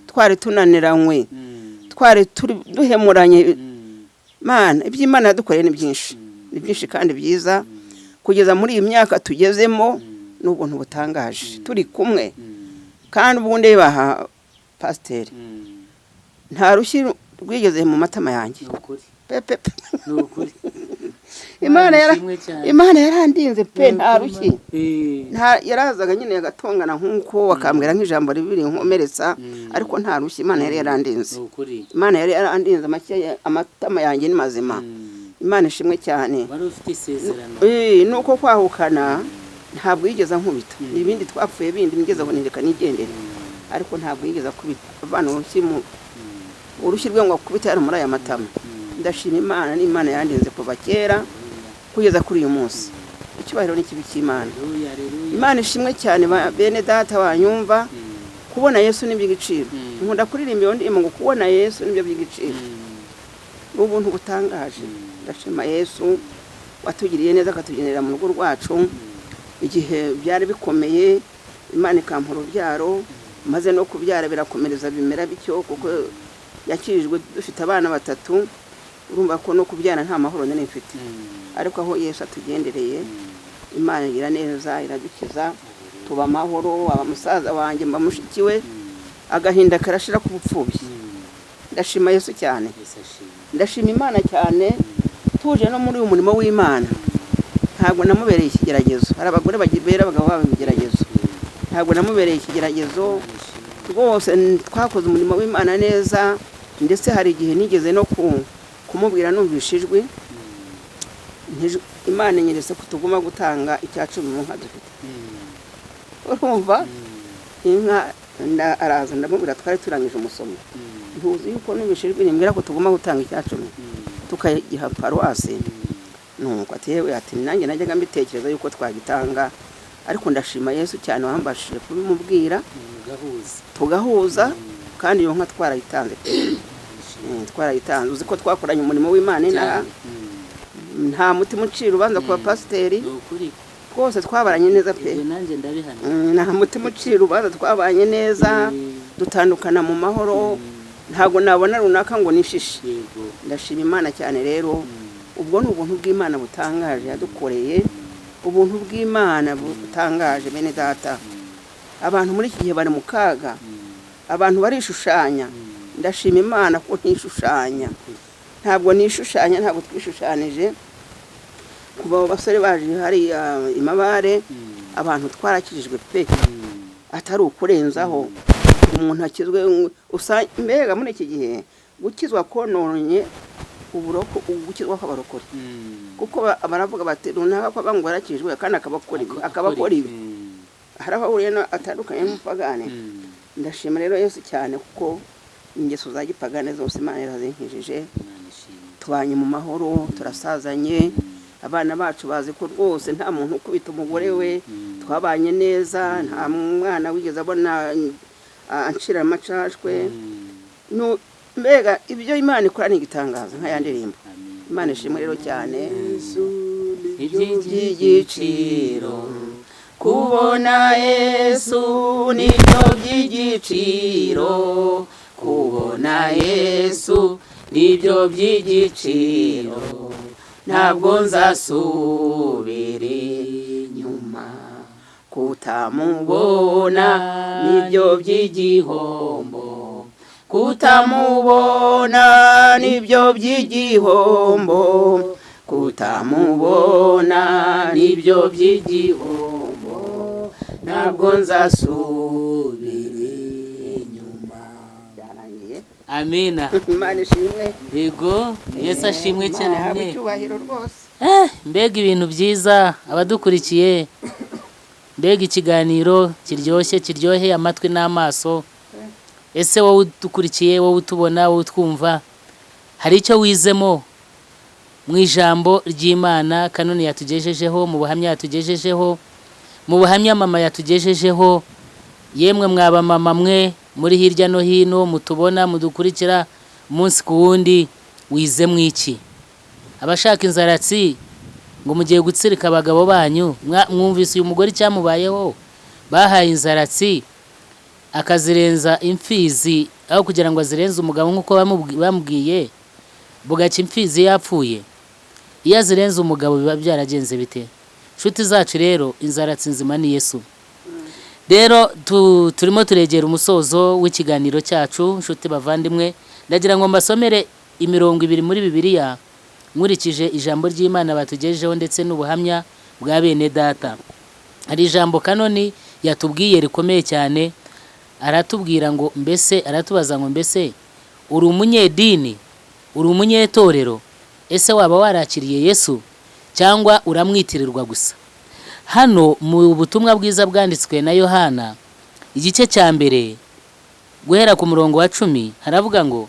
Twari tunaniranywe, twari turi duhemuranye mana iby'Imana yadukoreye ni byinshi kandi byiza kugeza muri iyi myaka tugezemo n'ubuntu butangaje turi kumwe kandi ubundi baha pasiteri nta rushyi rwigeze mu matama yanjye pepe Imana yarandinze pe nta rushyi yarazaga nyine yagatongana nk'uko bakambwira nk'ijambo ribiri nkomeretsa ariko nta rushyi Imana yari yarandinze Imana yari yarandinze amatama yanjye ni mazima Imana ishimwe cyane wari ufite isezerano nuko kwahukana ntabwo yigeze nkubita ibindi twapfuye bindi ngeze aho nireka nigendere ariko ntabwo yigeze akubita abana urushyi rwe ngo akubite yari muri aya matama ndashima Imana n'Imana yandinze kuva kera kugeza kuri uyu munsi icyubahiro n'ikibi cy'Imana Imana ishimwe cyane bene data wanyumva kubona Yesu nibyo giciro nkunda kuririmba iyo ndimo ngo kubona Yesu nibyo by'igiciro ubuntu butangaje ndashima Yesu watugiriye neza akatugenera mu rugo rwacu igihe byari bikomeye Imana ikampa urubyaro maze no kubyara birakomereza bimera bityo kuko yakirijwe dufite abana 3 urumva ko no kubyara nta mahoro nene mfite ariko aho Yesu atugendereye Imana igira neza iradukiza tuba amahoro abamusaza wanjye mbamushikiwe agahinda karashira ku bupfubyi ndashima Yesu cyane ndashima Imana cyane tuje no muri uyu murimo w'Imana ntabwo namubereye ikigeragezo hari abagore bagibera abagabo babo ibigeragezo ntabwo namubereye ikigeragezo rwose twakoze umurimo w'Imana neza ndetse hari igihe nigeze no kumubwira numvishijwe Imana nyeretse kutuguma gutanga icyacu mu nka dufite urumva inka araza ndamubwira twari turangije umusomo ntuzi yuko numvishijwe nimbwira ko tuguma gutanga icyacu tukagiha paruwasi nuko atewe ati nanjye najyaga mbitekereza yuko twagitanga ariko ndashima Yesu cyane wambashije kubimubwira tugahuza kandi iyo nka twarayitanze uzi ko twakoranye umurimo w'Imana nta mutima ucira ubanza kuba pasiteri rwose twabaranye neza pe nta mutima ucira ubanza twabanye neza dutandukana mu mahoro ntabwo nabona runaka ngo nishishe ndashima Imana cyane rero ubwo ni ubuntu bw'Imana butangaje yadukoreye ubuntu bw'Imana butangaje bene data abantu muri iki gihe bari mu kaga abantu barishushanya ndashima Imana ko ntishushanya ntabwo nishushanya ntabwo twishushanyije kuba basore baje hari imabare abantu twarakijijwe pe atari ukurenzaho umuntu akizwe mbega muri iki gihe gukizwa kononye uburoko gukizwa kw'abarokore kuko baravuga bati runaka ko bangu barakijwe kandi akabakora ibi harabahuriye atandukanye n'umupagane ndashima rero Yesu cyane kuko ingeso za gipagane zose Imana yarazinkijije tubanye mu mahoro turasazanye abana bacu bazi ko rwose nta muntu ukubita umugore we twabanye neza nta mwana wigeze abona anshira amacashwe mbega ibyo Imana ikora ni igitangaza nk'ayandirimbo Imana ishimwe rero cyane iby'igiciro kubona Yesu nibyo by'igiciro kubona Yesu nibyo by'igiciro ntabwo nzasubira inyuma kutamubona nibyo by'igihombo kutamubona nibyo by'igihombo kutamubona nibyo by'igihombo ntabwo nzasubira inyuma amina Imana ishimwe yego Yesu ashimwe cyane icyubahiro rwose mbega ibintu byiza abadukurikiye mbega ikiganiro kiryoheye amatwi n'amaso ese wowe udukurikiye wowe utubona wowe utwumva hari icyo wizemo mu ijambo ry'Imana Canon yatugejejeho mu buhamya yatugejejeho mu buhamya mama yatugejejeho yemwe mwaba mama mwe muri hirya no hino mutubona mudukurikira umunsi ku wundi wizemo iki abashaka inzaratsi ngo mugiye gutsirika abagabo banyu mwumvise uyu mugore cyamubayeho bahaye inzaratsi akazirenza imfizi aho kugira ngo azirenze umugabo nk'uko bamubwiye bugacya imfizi yapfuye. Iyo azirenze umugabo biba byaragenze bite? Nshuti zacu rero, inzara nzima ni Yesu. Rero turimo turegera umusozo w'ikiganiro cyacu. Nshuti bavandimwe, ndagira ngo mbasomere imirongo 2 muri Bibiliya nkurikije ijambo ry'Imana batugejejeho ndetse n'ubuhamya bwa bene data. Hari ijambo Canon yatubwiye rikomeye cyane, aratubwira ngo mbese, aratubaza ngo mbese uri umunyedini, uri umunyetorero, ese waba warakiriye Yesu cyangwa uramwitirirwa gusa? Hano mu butumwa bwiza bwanditswe na Yohana igice cya mbere guhera ku murongo wa 10 haravuga ngo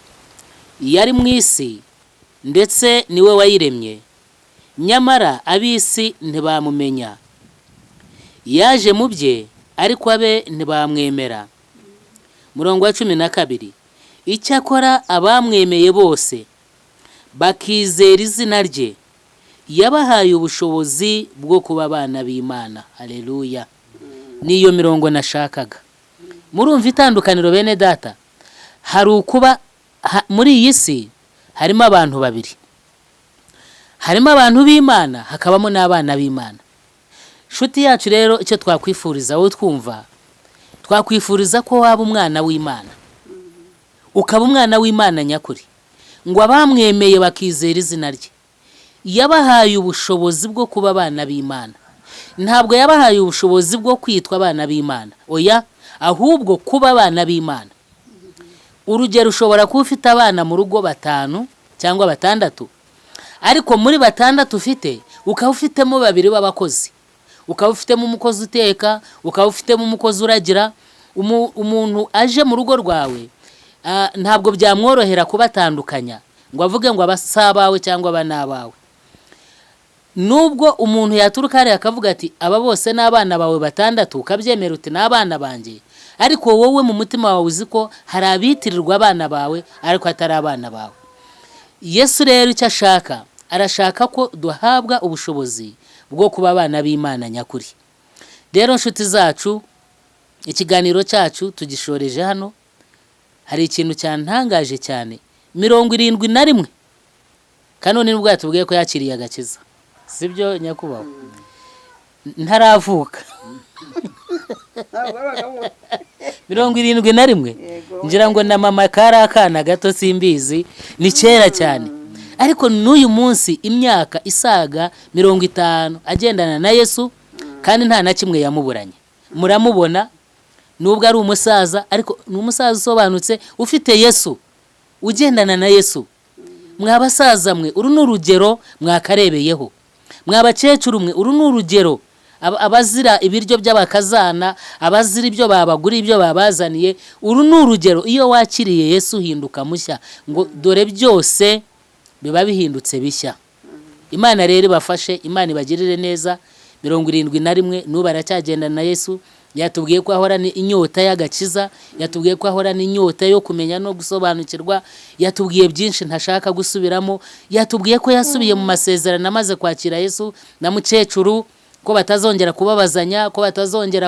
yari mu isi ndetse niwe wayiremye, nyamara ab'isi ntibamumenya. Yaje mu bye ariko abe ntibamwemera. Murongo wa 12, icyakora abamwemeye bose bakizera izina rye yabahaye ubushobozi bwo kuba abana b'Imana. Haleluya. Niyo mirongo nashakaga. Murumva itandukaniro bene data? Hari ukuba muri iyi si harimo abantu babiri. Harimo abantu b'Imana, hakabamo n'abana b'Imana. Nshuti yacu rero, icyo twakwifuriza wowe twumva, twakwifuriza ko waba umwana w'Imana, ukaba umwana w'Imana nyakuri, ngo abamwemeye bakizera izina rye yabahaye ubushobozi bwo kuba abana b'Imana. Ntabwo yabahaye ubushobozi bwo kwitwa abana b'Imana, oya, ahubwo kuba abana b'Imana. Urugero, ushobora kuba ufite abana mu rugo 5 cyangwa 6, ariko muri 6 ufite ukaba ufitemo 2 b'abakozi, ukaba ufitemo umukozi uteka, ukaba ufitemo umukozi uragira. Umuntu aje mu rugo rwawe ntabwo byamworohera kubatandukanya ngo avuge ngo abasabawe cyangwa abanabawe. Nubwo umuntu yaturuka hariya akavuga ati aba bose n'abana bawe 6, ukabyemera uti n'abana banjye, ariko wowe mu mutima wawe uzi ko hari abitirirwa abana bawe ariko atari abana bawe. Yesu rero icyo ashaka, arashaka ko duhabwa ubushobozi bwo kuba abana b'Imana nyakuri. Rero nshuti zacu, ikiganiro cyacu tugishoreje hano. Hari ikintu cyantangaje cyane. 71 Canon nibwo yatubwiye ko yakiriye agakiza, sibyo nyakubahwa? Ntaravuka. 71 ngira ngo na mama kari akana gato simbizi, ni kera cyane. Ariko n'uyu munsi imyaka isaga 50 agendana na Yesu, kandi nta na kimwe yamuburanye. Muramubona nubwo ari umusaza, ariko ni umusaza usobanutse ufite Yesu, ugendana na Yesu. Mwabasaza mwe, uru n'urugero mwakarebeyeho. Mwabakecuru mwe, uru n'urugero abazira ibiryo by'abakazana, abazira ibyo babagura, ibyo babazaniye. Uru n'urugero. Iyo wakiriye Yesu hinduka mushya, ngo dore byose biba bihindutse bishya. Imana rero bafashe, Imana ibagirire neza. 71 n'ubu aracyagendana na Yesu. Yatubwiye ko ahorana inyota y'agakiza, yatubwiye ko ahorana inyota yo kumenya no gusobanukirwa, yatubwiye byinshi ntashaka gusubiramo. Yatubwiye ko yasubiye mu masezerano amaze kwakira Yesu na mukecuru, ko batazongera kubabazanya, ko batazongera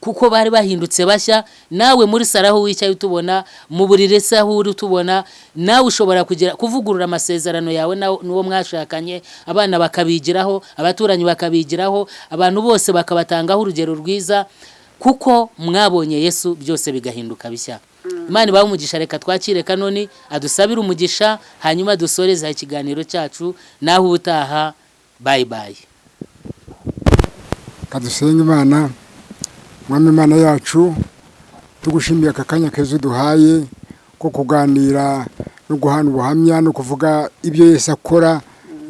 kuko bari bahindutse bashya. Nawe muri saraho wicaye utubona, mu burire se aho uri utubona, nawe ushobora kuvugurura amasezerano yawe n'uwo mwashakanye, abana bakabigiraho, abaturanyi bakabigiraho, abantu bose bakabatangaho urugero rwiza, kuko mwabonye Yesu byose bigahinduka bishya. Imana ibahe umugisha. Reka twakire Canon adusabire umugisha, hanyuma dusoreze ikiganiro cyacu. Naho ubutaha, bye bye. Kadusenga. Imana, Mwami Imana yacu, tugushimiye aka kanya keza duhaye ko kuganira no guhana ubuhamya no kuvuga ibyo Yesu akora.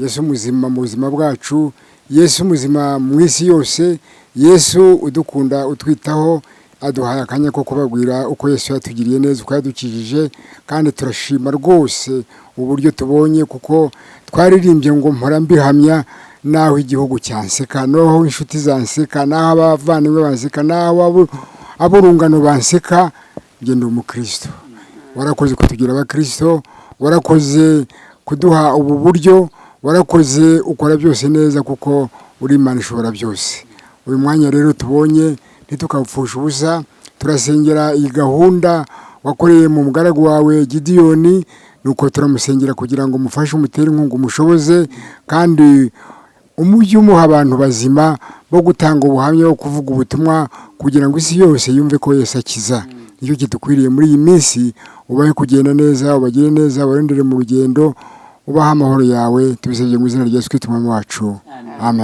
Yesu muzima mu buzima bwacu, Yesu muzima mu isi yose, Yesu udukunda utwitaho, aduhaye akanya ko kubabwira uko Yesu yatugiriye neza, uko yadukijije. Kandi turashima rwose uburyo tubonye, kuko twaririmbye ngo mpora mbihamya, naho igihugu cyanseka, naho inshuti zanseka, naho abavandimwe banseka, naho aburungano banseka, ngende umukristo. Warakoze kutugira abakristo, warakoze kuduha ubu buryo, warakoze ukora byose neza, kuko uri Imana ishobora byose. Uyu mwanya rero tubonye ntitukawupfusha ubusa, turasengera iyi gahunda wakoreye mu mugaragu wawe Gidiyoni, nuko turamusengera kugira ngo mufashe umutere inkunga umushoboze, kandi umujyi umuha abantu bazima bo gutanga ubuhamya wo kuvuga ubutumwa kugira ngo isi yose yumve ko Yesu akiza. Nicyo kidukwiriye muri iyi minsi. Ubahe kugenda neza, ubagire neza, barendere mu rugendo, ubaha amahoro yawe, tubisabye mu izina rya Yesu Kristo umwami wacu. Amen.